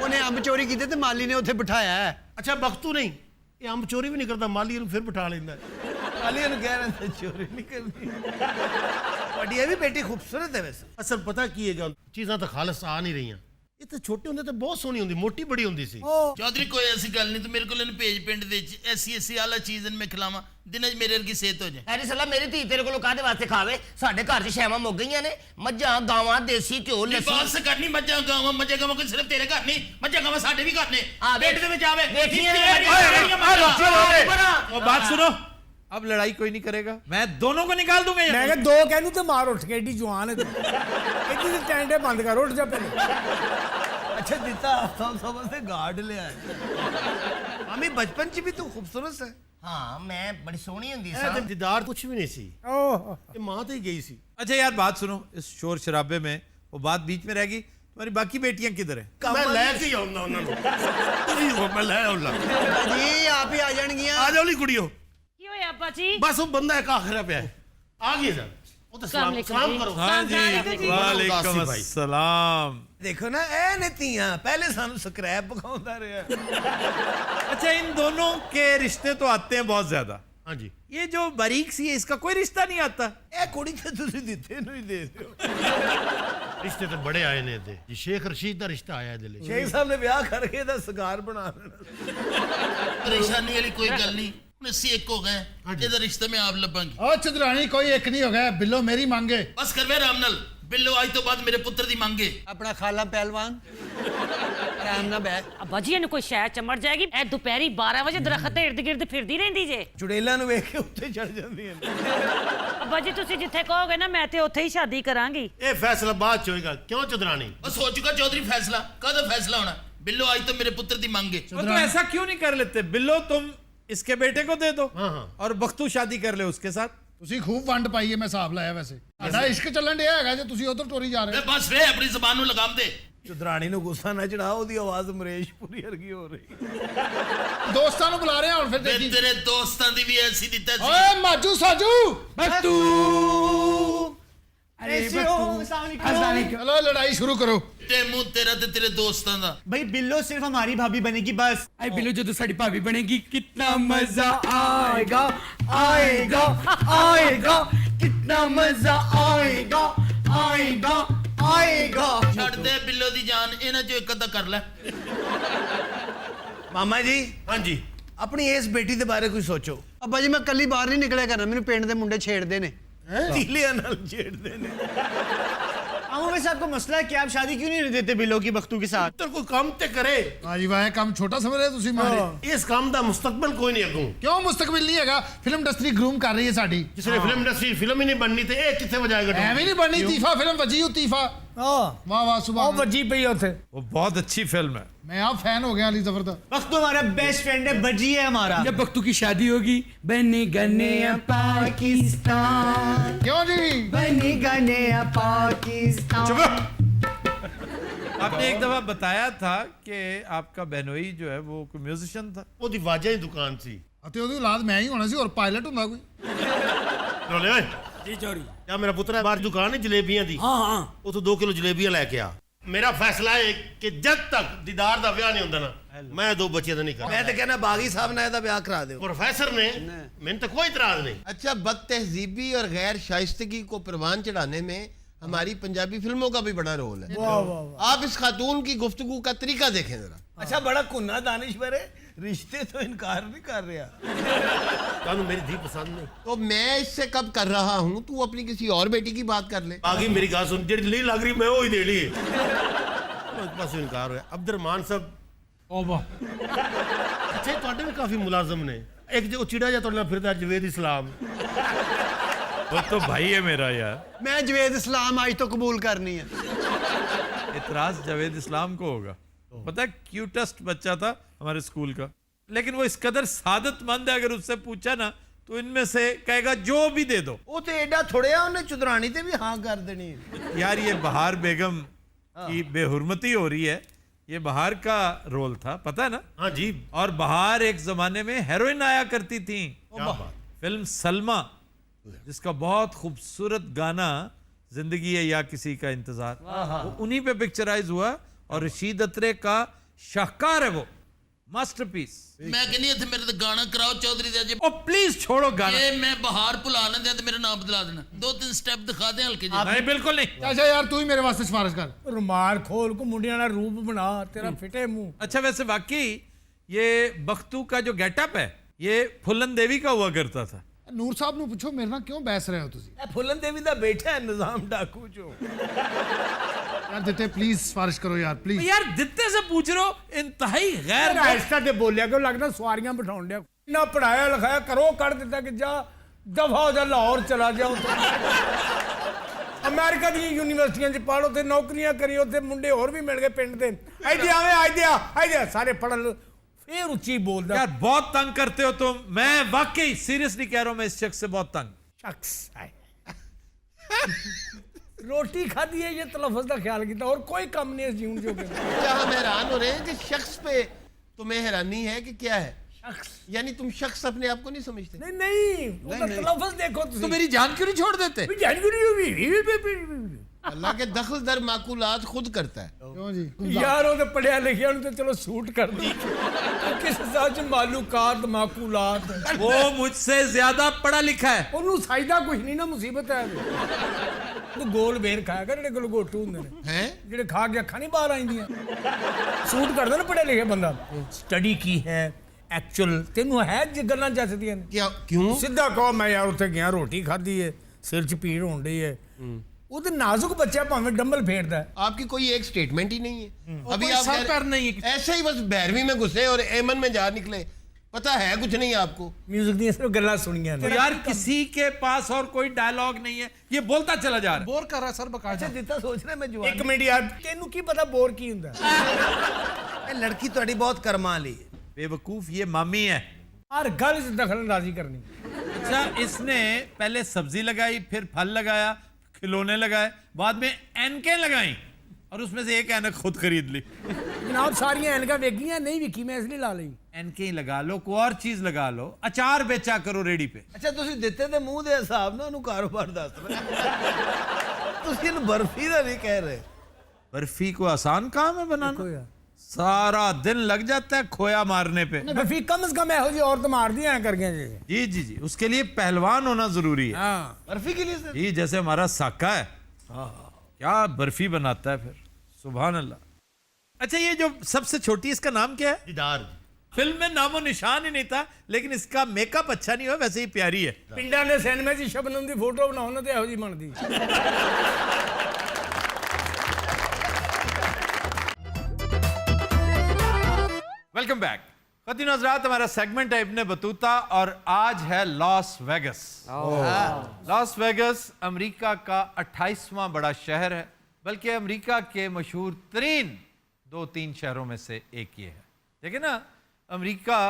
ਉਹਨੇ ਅੰਬ ਚੋਰੀ ਕੀਤੇ ਤੇ ਮਾਲੀ ਨੇ ਉੱਥੇ ਬਿਠਾਇਆ ਹੈ। ਅੱਛਾ ਬਖਤੂ ਨਹੀਂ, ਇਹ ਅੰਬ ਚੋਰੀ ਵੀ ਨਹੀਂ ਕਰਦਾ, ਮਾਲੀ ਇਹਨੂੰ ਫਿਰ ਬਿਠਾ ਲੈਂਦਾ। माली ਨੂੰ ਕਹਿ ਰਹੇ थे चोरी नहीं करनी। ਤੁਹਾਡੀ ਇਹ ਵੀ ਬੇਟੀ ਖੂਬਸੂਰਤ ਹੈ ਵੈਸੇ। ਅਸਲ ਪਤਾ ਕੀ ਹੈਗਾ, ਚੀਜ਼ਾਂ ਤਾਂ ਖਾਲਸ ਆ ਨਹੀਂ ਰਹੀਆਂ। ਇਹ ਤਾਂ ਛੋਟੇ ਹੁੰਦੇ ਤਾਂ ਬਹੁਤ ਸੋਹਣੀ ਹੁੰਦੀ, ਮੋਟੀ ਬੜੀ ਹੁੰਦੀ ਸੀ। चौधरी कोई ऐसी गल नहीं, तो मेरे को भेज पिंड दे ऐसी ऐसी आला चीज मैं खिलावा दिन मेरे वर्गी सेहत हो जाए। ਐਰੀ ਸਲਾ ਮੇਰੀ ਧੀ ਤੇਰੇ ਕੋਲੋਂ ਕਾਹਦੇ ਵਾਸਤੇ ਖਾਵੇ? ਸਾਡੇ ਘਰ 'ਚ ਸ਼ੈਵਾਂ ਮੁੱਕ ਗਈਆਂ ਨੇ, ਮੱਝਾਂ ਗਾਵਾਂ ਦੇਸੀ ਘਿਓ बात ਲੱਸੀ। से करनी मज्जा गावा कोई सिर्फ तेरे घर नहीं, मज्जा गावा साडे भी घर ने। हाँ, पेट दे विच आवे देखिए, वो बात सुनो, अब लड़ाई कोई नहीं करेगा, मैं दोनों को निकाल दूंगा। ਮੈਂ ਕਿਹਾ ਦੋ ਕਹਿ ਤੇ ਮਾਰ ਉੱਠ ਕੇ, ਏਡੀ ਜਵਾਨ ਹੈ ਤੂੰ। ਇੱਥੇ ਦੇ ਟੈਂਡੇ ਬੰਦ ਕਰ, ਉੱਠ ਜਾ ਪਹਿਲੇ। अच्छा दिता समझ से गार्ड ले आए। मामी बचपन च भी तू खूबसूरत है। ਹਾਂ ਮੈਂ ਬੜੀ ਸੋਹਣੀ ਹੁੰਦੀ ਇਹ ਸਾਂ। ਤੇ ਦੀਦਾਰ ਕੁਛ ਵੀ ਨਹੀਂ ਸੀ, ਓਹ ਇਹ ਮਾਂ ਤੇ ਹੀ ਗਈ ਸੀ। अच्छा यार बात सुनो, इस शोर शराबे में वो बात बीच में रहेगी, तुम्हारी बाकी बेटियां किधर है? ਮੈਂ ਲੈ ਕੇ ਹੀ ਆਉਂਦਾ ਉਹਨਾਂ ਨੂੰ। ਤੁਸੀਂ ਹੋ, ਮੈਂ ਲੈ ਆਉਂਦਾ। ਅੱਬਾ ਜੀ ਆਪ ਹੀ ਆ ਜਾਣਗੀਆਂ। ਆ ਜਾਓ ਨੀ ਕੁੜੀਓ। ਕੀ ਹੋਇਆ ਅੱਬਾ ਜੀ? ਬਸ ਉਹ ਬੰਦਾ ਇੱਕ ਆਖਰਾ ਪਿਆ ਹੈ। ਆ ਗਈ ਸਰ, ਉਹ ਤਾਂ ਸਲਾਮ ਕਰੋ। हाँ जी, वालेकुम उदासी भाई। अस्सलाम। देखो ना ए नेतियां पहले सानू स्क्रैप पकाਉਂਦਾ ਰਿਹਾ। अच्छा इन दोनों के रिश्ते तो आते हैं बहुत ज्यादा। हाँ जी, ये जो बारीक सी है इसका कोई रिश्ता नहीं आता। ए कुड़ी ते ਤੁਸੀਂ ਦਿੱਤੇ ਨੂੰ ਹੀ ਦੇ ਦਿਓ। ਰਿਸ਼ਤੇ ਤਾਂ ਬੜੇ ਆਏ ਨੇ ਇਹਦੇ। ਜੀ ਸ਼ੇਖ ਰਸ਼ੀਦ ਦਾ ਰਿਸ਼ਤਾ ਆਇਆ ਇਹਦੇ ਲਈ। ਸ਼ੇਖ ਸਾਹਿਬ ਨੇ ਵਿਆਹ ਕਰਕੇ ਇਹਦਾ ਸਗਾਰ ਬਣਾ ਲੈਣਾ। परेशानी वाली कोई गल नहीं, ਹੁਣ ਅਸੀਂ ਇੱਕ ਹੋ ਗਏ, ਇਹਦਾ ਰਿਸ਼ਤਾ ਮੈਂ ਆਪ ਲੱਭਾਂਗੀ। ਓ ਚੰਦਰਾਣੀ ਕੋਈ ਇੱਕ ਨਹੀਂ ਹੋ ਗਿਆ, ਬਿੱਲੋ ਮੇਰੀ ਮੰਗੇ। ਬਸ ਕਰਵੇ ਆਰਾਮ ਨਾਲ, ਬਿੱਲੋ ਅੱਜ ਤੋਂ ਬਾਅਦ ਮੇਰੇ ਪੁੱਤਰ ਦੀ ਮੰਗੇ। ਆਪਣਾ ਖਾਲਾ ਪਹਿਲਵਾਨ ਆਰਾਮ ਨਾਲ ਬਹਿ। ਅੱਬਾ ਜੀ ਇਹਨੂੰ ਕੋਈ ਸ਼ਾਇਦ ਚਮੜ ਜਾਏਗੀ। ਇਹ ਦੁਪਹਿਰੀ 12 ਵਜੇ ਦਰਖਤ ਦੇ ਇਰਦ ਗਿਰਦ ਫਿਰਦੀ ਰਹਿੰਦੀ ਜੇ। ਚੁੜੇਲਾਂ ਨੂੰ ਵੇਖ ਕੇ ਉੱਤੇ ਚੜ ਜਾਂਦੀਆਂ ਨੇ। ਅੱਬਾ ਜੀ ਤੁਸੀਂ ਜਿੱਥੇ ਕਹੋਗੇ ਨਾ ਮੈਂ ਤੇ ਉੱਥੇ ਹੀ ਸ਼ਾਦੀ ਕਰਾਂਗੀ। ਇਹ ਫੈਸਲਾ ਬਾਅਦ ਚ ਹੋਏਗਾ, ਕਿਉਂ ਚੰਦਰਾਣੀ? बस हो चुका चौधरी फैसला। कद फैसला होना? बिल्लो आज तो मेरे पुत्र दी मांगे। तो ऐसा क्यों नहीं कर लेते? बिल्लो तुम इसके बेटे को दे दो और बख्तू शादी कर ले उसके साथ। ਤੁਸੀਂ ਖੂਬ ਵੰਡ ਪਾਈ ਹੈ, ਮੈਂ ਹਿਸਾਬ ਲਾਇਆ ਵੈਸੇ। ਤੁਹਾਡਾ ਇਸ਼ਕ ਚੱਲਣ ਡਿਆ ਹੈਗਾ ਜੇ ਤੁਸੀਂ ਉਧਰ ਟੋਰੀ ਜਾ ਰਹੇ। बस रे अपनी जबान नु लगाम दे। ਚੁਦਰਾਣੀ ਨੂੰ ਗੁੱਸਾ ਨਾ ਚੜਾ, ਉਹਦੀ ਆਵਾਜ਼ ਮਰੇਸ਼ ਪੂਰੀ ਵਰਗੀ ਹੋ ਰਹੀ। ਦੋਸਤਾਂ ਨੂੰ ਬੁਲਾ ਰਹੇ ਹਾਂ ਹੁਣ ਫਿਰ ਦੇਖੀ। तेरे दोस्तां दी भी ऐसी दी तैसी। ਓਏ ਮਾਜੂ ਸਾਜੂ बख्तू ਚਲੋ ਲੜਾਈ ਸ਼ੁਰੂ ਕਰੋ। ते मुंह तेरा ते तेरे दोस्तां दा। भाई बिल्लो सिर्फ हमारी भाभी बनेगी बस। आई बिल्लो जो साड़ी भाभी बनेगी कितना मजा आएगा आएगा आएगा, कितना मजा आएगा आएगा आएगा। छड़ दे बिल्लो दी जान, इन्हां चों इक अद्धा कर ले। ਮਾਮਾ ਜੀ हाँ जी, ਆਪਣੀ ਇਸ ਬੇਟੀ ਦੇ ਬਾਰੇ ਕੁਝ ਸੋਚੋ। ਅੱਬਾ ਜੀ ਮੈਂ ਕੱਲੀ ਬਾਹਰ ਨਹੀਂ ਨਿਕਲਿਆ ਕਰਨਾ, ਮੈਨੂੰ ਪਿੰਡ ਦੇ ਮੁੰਡੇ ਛੇੜਦੇ ਨੇ। ਤੀਲਿਆਂ ਨਾਲ ਛੇੜਦੇ ਨੇ। अमो वैसे आपको मसला है कि आप शादी क्यों नहीं देते बिल्लो की बख्तू के साथ? तो कोई काम ते करे। ਹਾਂਜੀ ਵਾਹ ਕੰਮ ਛੋਟਾ ਸਮਝ ਰਹੇ ਤੁਸੀਂ ਮਾਰੇ। ਇਸ ਕੰਮ ਦਾ ਮੁਸਤਕਬਲ ਕੋਈ ਨਹੀਂ ਅੱਗੋਂ। ਕਿਉਂ ਮੁਸਤਕਬਲ ਨਹੀਂ ਹੈਗਾ? ਫਿਲਮ ਇੰਡਸਟਰੀ ਗਰੂਮ ਕਰ ਰਹੀ ਹੈ ਸਾਡੀ। ਕਿਸੇ ਨੇ ਫਿਲਮ ਇੰਡਸਟਰੀ ਫਿਲਮ ਹੀ ਨਹੀਂ ਬਣਨੀ ਤੇ ਇਹ ਕਿੱਥੇ ਵਜਾਏਗਾ? ਐਵੇਂ ਨਹੀਂ ਬਣਨੀ। ਤੀਫਾ ਫਿਲਮ ਵਜੀ ਤੀਫਾ ਵਾਹ ਵਾਹ ਉਹ ਸੁਭਾਨ ਵੱਜੀ ਪਈ ਉੱਥੇ वो बहुत अच्छी फिल्म है। मैं आप फैन हो गया अली जफर दा वक्त तो हमारा बेस्ट फ्रेंड है बजी है हमारा जब बख्तू की शादी होगी बने गने पाकिस्तान क्यों जी बनी गने पाकिस्तान आपने एक दफा बताया था कि आपका बहनोई जो है वो कोई म्यूजिशियन था। ਉਹਦੀ ਵਾਜਾਂ ਦੀ ਦੁਕਾਨ ਸੀ ਅਤੇ ਉਹਦੀ ਔਲਾਦ ਮੈਂ ਹੀ ਹੋਣਾ ਸੀ ਹੋਰ ਪਾਇਲਟ ਹੁੰਦਾ ਕੋਈ ਰੋਲੇ ਓਏ जी चोरी ਕਿਆ ਮੇਰਾ ਪੁੱਤਰ ਹੈ ਬਾਹਰ ਦੁਕਾਨ ਹੈ ਜਲੇਬੀਆਂ ਦੀ हाँ हाँ ਉਥੋਂ 2 ਕਿਲੋ ਜਲੇਬੀਆਂ ਲੈ ਕੇ ਆ ਮੇਰਾ ਫੈਸਲਾ ਹੈ ਕਿ ਜਦ ਤੱਕ ਦੀਦਾਰ ਦਾ ਵਿਆਹ ਨਹੀਂ ਹੁੰਦਾ ਨਾ ਮੈਂ 2 ਬੱਚਿਆਂ ਦਾ ਨਹੀਂ ਕਰਦਾ ਮੈਂ ਤਾਂ ਕਹਿੰਦਾ ਬਾਗੀ ਸਾਹਿਬ ਨਾਲ ਇਹਦਾ ਵਿਆਹ ਕਰਾ ਦਿਓ प्रोफेसर ने मैंने तो कोई इतराज नहीं। अच्छा, बद तहजीबी और गैर शाइस्तगी को परवान चढ़ाने में हमारी पंजाबी फिल्मों का भी बड़ा रोल है। वाह वाह वाह आप इस खातून की गुफ्तगू का तरीका देखें जरा। ਅੱਛਾ ਬੜਾ ਕੁੰਨਾ ਦਾਨਿਸ਼ਵਰ ਹੈ ਰਿਸ਼ਤੇ ਤੋਂ ਇਨਕਾਰ ਨਹੀਂ ਕਰ ਰਿਹਾ कानू मेरी धी पसंद नहीं। तो मैं इससे कब कर रहा हूँ, तू अपनी किसी और बेटी की बात कर ले। आगे मेरी गाल सुन, जेडी नहीं लग रही मैं वो ही दे ली। एक पास इनकार होया। अब्दुर्रहमान साहब अच्छा ਤੁਹਾਡੇ ਵੀ ਕਾਫੀ ਮੁਲਾਜ਼ਮ ਨੇ। ਇੱਕ ਜੋ ਚਿੜਾ ਜਿਹਾ ਤੁਹਾਡੇ ਨਾਲ ਫਿਰਦਾ ਜਵੇਦ ਇਸਲਾਮ। वो तो भाई है मेरा यार। ਮੈਂ ਜਵੇਦ ਇਸਲਾਮ ਅੱਜ ਤੋਂ ਕਬੂਲ ਕਰਨੀ ਹੈ। इतराज जावेद इस्लाम को होगा। पता है क्यूटेस्ट बच्चा था हमारे स्कूल का, लेकिन वो इस कदर सादतमंद है, अगर उससे पूछा ना तो इनमें से कहेगा जो भी दे दो। ਉਹ ਤੇ ਐਡਾ ਥੋੜਿਆ ਉਹਨੇ ਚੁਦਰਾਣੀ ਤੇ ਵੀ ਹਾਂ ਕਰ ਦੇਣੀ ਹੈ। यार ये बहार बेगम की बेहुरमती हो रही है, ये बहार का रोल था, पता है ना? हाँ जी। और बहार एक जमाने में हेरोइन आया करती थी। क्या बात। फिल्म सलमा, जिसका बहुत खूबसूरत गाना जिंदगी है या किसी का इंतजार, वो उन्हीं पे पिक्चराइज हुआ और रशीद अत्रे का शाहकार है वो, मास्टरपीस। मैं कहनी इत्थे मेरे ते गाना कराओ चौधरी दे ओ प्लीज छोड़ो गाना। ये मैं बाहर भुला ना दिया तो मेरा नाम बदला देना, 2-3 स्टेप दिखा दे हल्के जी। नहीं बिल्कुल नहीं। अच्छा यार तू ही मेरे वास्ते सिफारिश कर। रुमाल खोल को मुंडिया ना रूप बना तेरा फिटे मुंह। अच्छा वैसे वाकई ये बख्तू का जो गेटअप है ये फुल्लन देवी का हुआ करता था। ਨੂਰ ਸਾਹਿਬ ਨੂੰ ਪੁੱਛੋ ਮੇਰੇ ਨਾਲ ਕਿਉਂ ਬਹਿਸ ਰਹੇ ਹੋ ਤੁਸੀਂ। ਇਹ ਫੁੱਲਨ ਦੇਵੀ ਦਾ ਬੇਟਾ ਹੈ ਨਿਜ਼ਾਮ ਡਾਕੂ ਚੋਂ। यार ਦਿੱਤੇ प्लीज सिफारिश करो यार प्लीज। यार दित्ते से पूछ रहे हो, इंतहाई गैर। ऐसा ते बोलिया क्यों लगता सवारियां बिठाउन दिया ना पढ़ाया लिखाया करो कर दिता कि जा दफा हो जा लाहौर चला जा अमेरिका दी यूनिवर्सिटियां च पढ़ उत्थे नौकरियां करी उत्थे मुंडे होर भी मिल गए पिंड दे आइदे आवे आइदे सारे पढ़न फिर उच्ची बोलदा। यार बहुत तंग करते हो तुम, मैं वाकई सीरियसली कह रहा हूं, मैं इस शख्स से बहुत तंग। शख्स रोटी खाधी है ये तलफ़्ज़ का ख्याल किया और कोई कम नहीं है जीवन जो अच्छा, हम हैरान हो रहे हैं कि शख्स पे तुम्हें हैरानी है कि क्या है? शख्स यानी तुम शख्स अपने आप को नहीं समझते? नहीं नहीं वो तलफ़्ज़ देखो तो मेरी जान क्यों नहीं छोड़ देते? अल्लाह के दखल दर माकूलात खुद करता है। क्यों जी यार वो तो पढ़िया लिखिया तो चलो सूट कर दी किस हिसाब से मालूकात माकूलात वो मुझसे ज्यादा पढ़ा लिखा है। ਉਹਨੂੰ ਸਾਈਦਾ ਕੁਝ ਨਹੀਂ ਨਾ ਮੁਸੀਬਤ ਹੈ ਉਹ ਗੋਲ ਬੇਰ ਖਾਇਆ ਕਰ ਜਿਹੜੇ ਗਲਗੋਟੂ ਹੁੰਦੇ ਨੇ हैं? ਜਿਹੜੇ ਖਾ ਕੇ ਅੱਖਾਂ ਨਹੀਂ ਬਾਹਰ ਆਉਂਦੀਆਂ ਸੂਟ ਕਰਦਾ ਨਾ ਪੜਿਆ ਲਿਖਿਆ ਬੰਦਾ ਸਟੱਡੀ ਕੀ ਹੈ ਐਕਚੁਅਲ ਤੈਨੂੰ ਹੈ ਜੇ ਗੱਲਾਂ ਚੱਜਦੀਆਂ ਨੇ क्या क्यों? ਸਿੱਧਾ ਕਹੋ ਮੈਂ ਯਾਰ ਉੱਥੇ ਗਿਆ ਰੋਟੀ ਖਾਧੀ ਹੈ ਸਿਰ 'ਚ ਪੀੜ ਹੋਣ ਡਈ ਹੈ ਉਹ ਤੇ ਨਾਜ਼ੁਕ ਬੱਚਾ ਭਾਵੇਂ ਡੰਬਲ ਫੇਰਦਾ ਹੈ आपकी कोई एक स्टेटमेंट ही नहीं है। अभी कोई आप सर कह रहे- पैर नहीं है। ऐसे ही बस 12वीं में घुसे और एमन में जा निकले, पता है कुछ नहीं आपको। ਮਿਊਜ਼ਿਕ ਦੀਆਂ ਸਿਰਫ ਗੱਲਾਂ ਸੁਣੀਆਂ तो ਨੇ यार किसी के पास और कोई डायलॉग नहीं है, ये बोलता चला जा रहा है। ਬੋਰ ਕਰ ਰਿਹਾ ਸਰ ਬਕਾਇਦਾ। ਅੱਛਾ ਜਿੱਦਾਂ ਸੋਚ ਰਿਹਾ ਮੈਂ ਜਵਾਨ ਇੱਕ ਮਿੰਟ ਯਾਰ ਤੈਨੂੰ ਕੀ ਪਤਾ ਬੋਰ ਕੀ ਹੁੰਦਾ ਇਹ ਲੜਕੀ ਤੁਹਾਡੀ ਬਹੁਤ ਕਰਮਾਂ ਵਾਲੀ ਹੈ। बेवकूफ ये मामी है। ਹਰ ਗੱਲ 'ਚ ਦਖਲ ਅੰਦਾਜ਼ੀ ਕਰਨੀ अच्छा इसने पहले सब्जी लगाई, फिर फल लगाया, खिलौने लगाए, बाद में एनके लगाई और उसमें से एक एनक खुद खरीद ली। ਜਨਾਬ ਸਾਰੀਆਂ ਐਨਕਾਂ ਵੇਖੀਆਂ ਨਹੀਂ ਵੇਖੀ ਮੈਂ ਇਸ ਲਈ ਲਾ ਲਈ एनके ही लगा लो, कोई और चीज लगा लो, अचार बेचा करो रेडी पे। ਅੱਛਾ ਤੁਸੀਂ ਦਿੱਤੇ ਤੇ ਮੂੰਹ ਦੇ ਹਿਸਾਬ ਨਾਲ ਉਹਨੂੰ ਕਾਰੋਬਾਰ ਦੱਸ ਰਹੇ ਤੁਸੀਂ ਇਹਨੂੰ ਬਰਫੀ ਦਾ ਨਹੀਂ ਕਹਿ ਰਹੇ। बर्फी को आसान काम है बनाना, खोया। सारा दिन लग जाता है खोया मारने पे। ਬਰਫੀ ਕਮ ਸੇ ਕਮ ਇਹੋ ਜਿਹੀ ਔਰਤ ਮਾਰਦੀ ਐ ਕਰ ਗਿਆ ਜੀ जी जी जी, उसके लिए पहलवान होना जरूरी है। ਹਾਂ बर्फी के लिए जी जैसे हमारा साका है, क्या बर्फी बनाता है फिर, सुभान अल्लाह। अच्छा ये जो सबसे छोटी, इसका नाम क्या है? दीदार। फिल्म में नामो निशान ही नहीं था, लेकिन इसका मेकअप अच्छा नहीं हुआ, वैसे ही प्यारी है। ਪਿੰਡਾਂ ਦੇ ਸਿਨੇਮੇ 'ਚ ਸ਼ਬਨਮ ਦੀ ਫੋਟੋ ਬਣਾਉਣ ਤੇ ਇਹੋ ਜਿਹੀ ਬਣਦੀ वेलकम बैक। खतीन हजरात, हमारा सेगमेंट है इब्ने बतूता और आज है Las Vegas. Las Vegas America का 28वां बड़ा शहर है बल्कि अमेरिका के मशहूर तरीन 2-3 शहरों में से एक ये है। देखिए ना, America,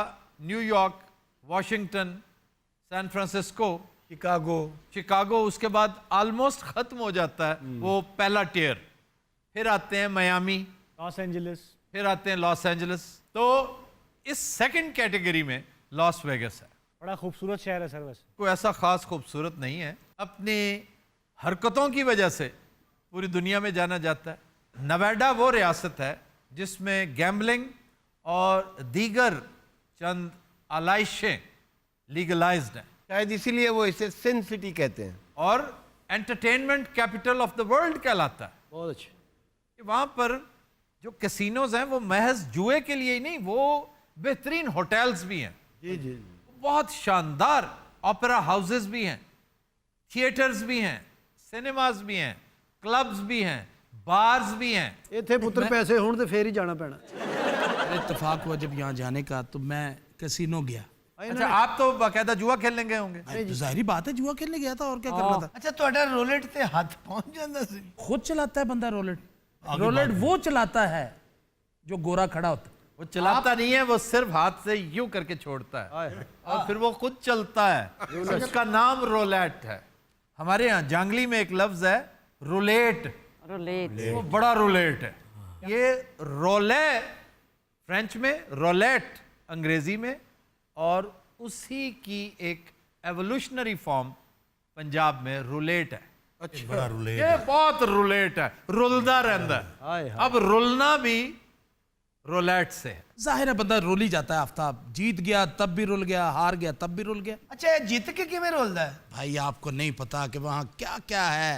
New York, Washington, San Francisco, Chicago, उसके बाद ऑलमोस्ट खत्म हो जाता है वो पहला टियर। फिर आते हैं मियामी, लॉस एंजलिस, फिर आते हैं लॉस एंजलिस। तो इस सेकंड कैटेगरी में लॉस वेगस है। बड़ा खूबसूरत शहर है सर। वैसे कोई ऐसा खास खूबसूरत नहीं है, अपनी हरकतों की वजह से पूरी दुनिया में जाना जाता है। नवाडा वो रियासत है जिसमें गैम्बलिंग और दीगर चंद आलाइशें लीगलाइज्ड हैं। शायद इसीलिए वो इसे सिन सिटी कहते हैं। और entertainment capital of the world कहलाता है। बहुत अच्छे। वहाँ पर जो कैसीनोज हैं वो महज जुए के लिए ही नहीं, वो बेहतरीन होटल्स भी हैं। जी बहुत शानदार ओपेरा हाउसेस भी हैं, थिएटर्स भी हैं, सिनेमाज भी हैं, क्लब्स भी हैं, बार्स भी हैं। इतने पुत्र पैसे होने तो फिर ही जाना पैना। इत्तेफाक हुआ जब यहाँ जाने का तो मैं कैसीनो गया। अच्छा, आप तो बाकायदा जुआ खेलने गए होंगे। तो जाहिर बात है जुआ खेलने गया था और क्या करना था। अच्छा ਤੁਹਾਡਾ ਰੋਲੇਟ ਤੇ ਹੱਥ ਪਹੁੰਚ ਜਾਂਦਾ ਸੀ। खुद चलाता है बंदा रोलेट। रोलेट वो चलाता है जो गोरा खड़ा होता है। वो चलाता नहीं है, वो सिर्फ हाथ से यूं करके छोड़ता है और फिर वो खुद चलता है। उसका नाम रोलेट है। हमारे यहाँ जांगली में एक लफ्ज है रोलेट। वो बड़ा रोलेट है। ये रोले फ्रेंच में, रोलेट अंग्रेजी में, और उसी की एक एवोल्यूशनरी फॉर्म पंजाब में रुलेट है। अच्छा, बड़ा रुलेट ये बहुत रुलेट है, रुलदा रहता है। अब रुलना भी रोलेट से है। जाहिर है बंदा रोल ही जाता है। आफ्ताब जीत गया तब भी रुल गया, हार गया तब भी रुल गया। अच्छा ये ਜਿੱਤ ਕੇ ਕਿਵੇਂ ਰੋਲਦਾ ਹੈ? भाई आपको नहीं पता कि वहां क्या क्या है,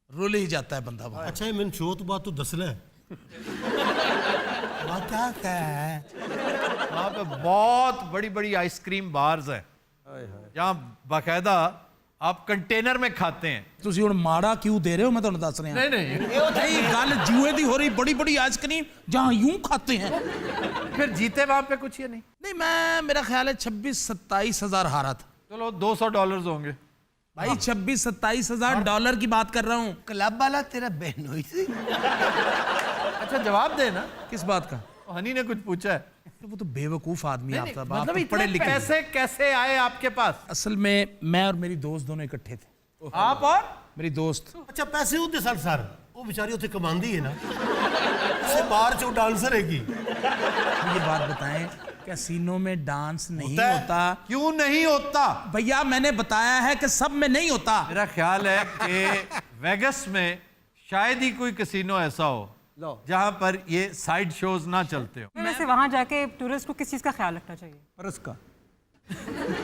रुल ही जाता है बंदा वहां। अच्छा ये मैंने शो तो बात तू दसना है। वहां क्या क्या है? वहाँ पे बहुत बड़ी बड़ी आइसक्रीम बार्स हैं जहाँ बाकायदा आप कंटेनर में खाते हैं। ਤੁਸੀਂ ਹੁਣ ਮਾੜਾ क्यों दे रहे हो, मैं ਤੁਹਾਨੂੰ ਦੱਸ ਰਿਹਾ। नहीं नहीं, नहीं ਗੱਲ जुए दी हो रही, बड़ी बड़ी आइसक्रीम जहां यूं खाते हैं। फिर जीते वहाँ पे कुछ ये नहीं। नहीं मैं, मेरा ख्याल है 26-27 हजार हारा था। चलो $200 होंगे भाई। 26-27 हजार डॉलर की बात कर रहा हूँ। क्लब वाला तेरा बहनोई से। अच्छा जवाब दे ना, किस बात का? हनी ने कुछ पूछा है। वो तो बेवकूफ आदमी है आफ्ताब, आप मतलब तो पढ़े इतने लिखे। पैसे कैसे आए आपके पास? असल में मैं और मेरी दोस्त दोनों इकट्ठे थे। आप और मेरी दोस्त। अच्छा पैसे ਉਹਦੇ ਸਰ ਉਹ ਵਿਚਾਰੀ ਉੱਥੇ ਕਮਾਉਂਦੀ ਹੈ ਨਾ, ਉਸੇ ਬਾਰ ਚੋਂ ਡਾਂਸਰ ਹੈਗੀ। ये बात बताएं, कैसीनो में डांस नहीं होता। क्यों नहीं होता? भैया मैंने बताया है कि सब में नहीं होता। मेरा ख्याल है कि वेगस में शायद ही कोई कैसीनो ऐसा हो जहां पर ये साइड शोज ना चलते हो। वैसे वहाँ जाके टूरिस्ट को किस चीज़ का ख्याल रखना चाहिए? पर्स का।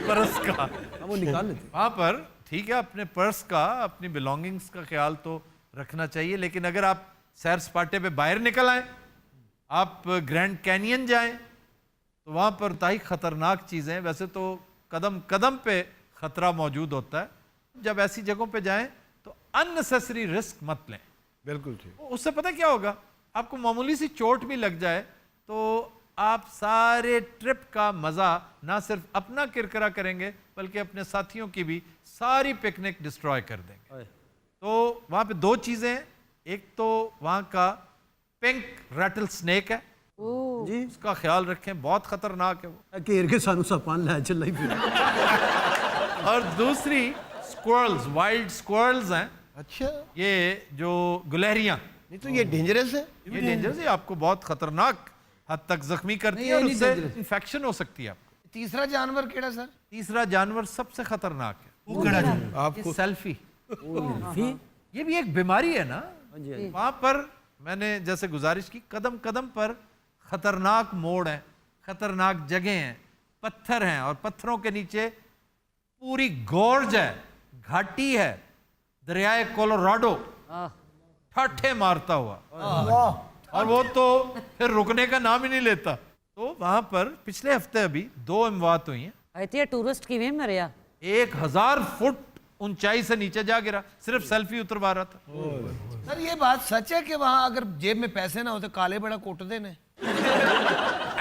पर्स का वो निकाल लेते। वहां पर ठीक है, अपने पर्स का, अपनी बिलोंगिंग्स का ख्याल तो रखना चाहिए, लेकिन अगर आप सैर सपाटे पे बाहर निकल आए, आप ग्रैंड कैनियन जाएं, तो वहां पर ताई खतरनाक चीजें, वैसे तो कदम कदम पे खतरा मौजूद होता है। जब ऐसी जगहों पे जाएं तो अननेसेसरी रिस्क मत लें। बिल्कुल ठीक। उससे पता क्या होगा, आपको मामूली सी चोट भी लग जाए तो आप सारे ट्रिप का मजा ना सिर्फ अपना किरकिरा करेंगे बल्कि अपने साथियों की भी सारी पिकनिक डिस्ट्रॉय कर देंगे। तो वहां पे दो चीजें हैं, एक तो वहां का पिंक रैटल स्नेक है जी, उसका ख्याल रखें, बहुत खतरनाक है वो। घेर के सानू सपान लै चल फिर। और दूसरी स्क्वायरल्स, वाइल्ड स्क्वायरल्स हैं। अच्छा, ये जो गुलहरियां, नहीं तो ये डेंजरस है। ये डेंजरस है, आपको बहुत खतरनाक हद तक जख्मी करती है और उससे इन्फेक्शन हो सकती है आपको। तीसरा जानवर केड़ा सर? तीसरा जानवर सबसे खतरनाक है, ਉਹ ਕਿਹੜਾ ਜੀ? आपको सेल्फी। ये भी एक बीमारी है ना। वहां पर मैंने जैसे गुजारिश की, कदम कदम पर खतरनाक मोड़ हैं, खतरनाक जगह हैं, पत्थर हैं और पत्थरों के नीचे पूरी गोर्ज है, घाटी है, दरियाए कोलोराडो ठाठे मारता हुआ, और वो तो फिर रुकने का नाम ही नहीं लेता। तो वहां पर पिछले हफ्ते अभी 2 अमवात हुई हैं। इतने टूरिस्ट किवें मरिया? 1000 फुट ऊंचाई से नीचे जा गिरा, सिर्फ सेल्फी उतरवा रहा था। सर ये बात सच है कि वहाँ अगर जेब में पैसे ना हो तो काले बड़ा कुटते ने?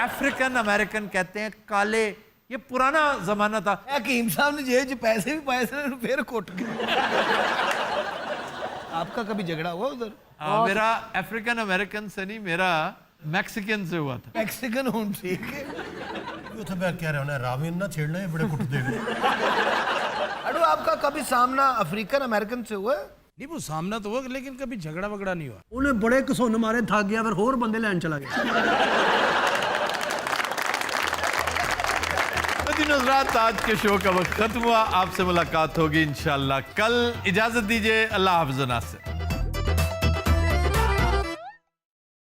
अफ्रीकन अमेरिकन कहते हैं काले, ये पुराना जमाना था। हकीम साहब ने जेब में पैसे भी पाए थे, फिर कुट गए। आपका कभी झगड़ा हुआ उधर? मेरा अफ्रीकन अमेरिकन से नहीं, मेरा मैक्सिकन से हुआ था। मैक्सिकन हूं ठीक है। ਉੱਥੇ ਮੈਂ ਕਹਿ ਰਿਹਾ ਹਾਂ ਰਾਵੀ ਨਾ ਛੇੜਨਾ ਇਹ ਬੜੇ ਕੁੱਟਦੇ ਨੇ। अरे आपका कभी सामना अफ्रीकन अमेरिकन से हुआ है? नहीं वो सामना तो हुआ लेकिन कभी झगड़ा वगड़ा नहीं हुआ। ਉਹਨੇ ਬੜੇ ਘਸੁੰਨ ਮਾਰੇ, ਥੱਕ ਗਿਆ, ਫਿਰ ਹੋਰ ਬੰਦੇ ਲੈਣ ਚਲਾ ਗਿਆ। हज़रात आज के शो का वक्त खत्म हुआ, आपसे मुलाकात होगी इंशाल्लाह कल। इजाजत दीजिए, अल्लाह हाफ़िज़ नासिर।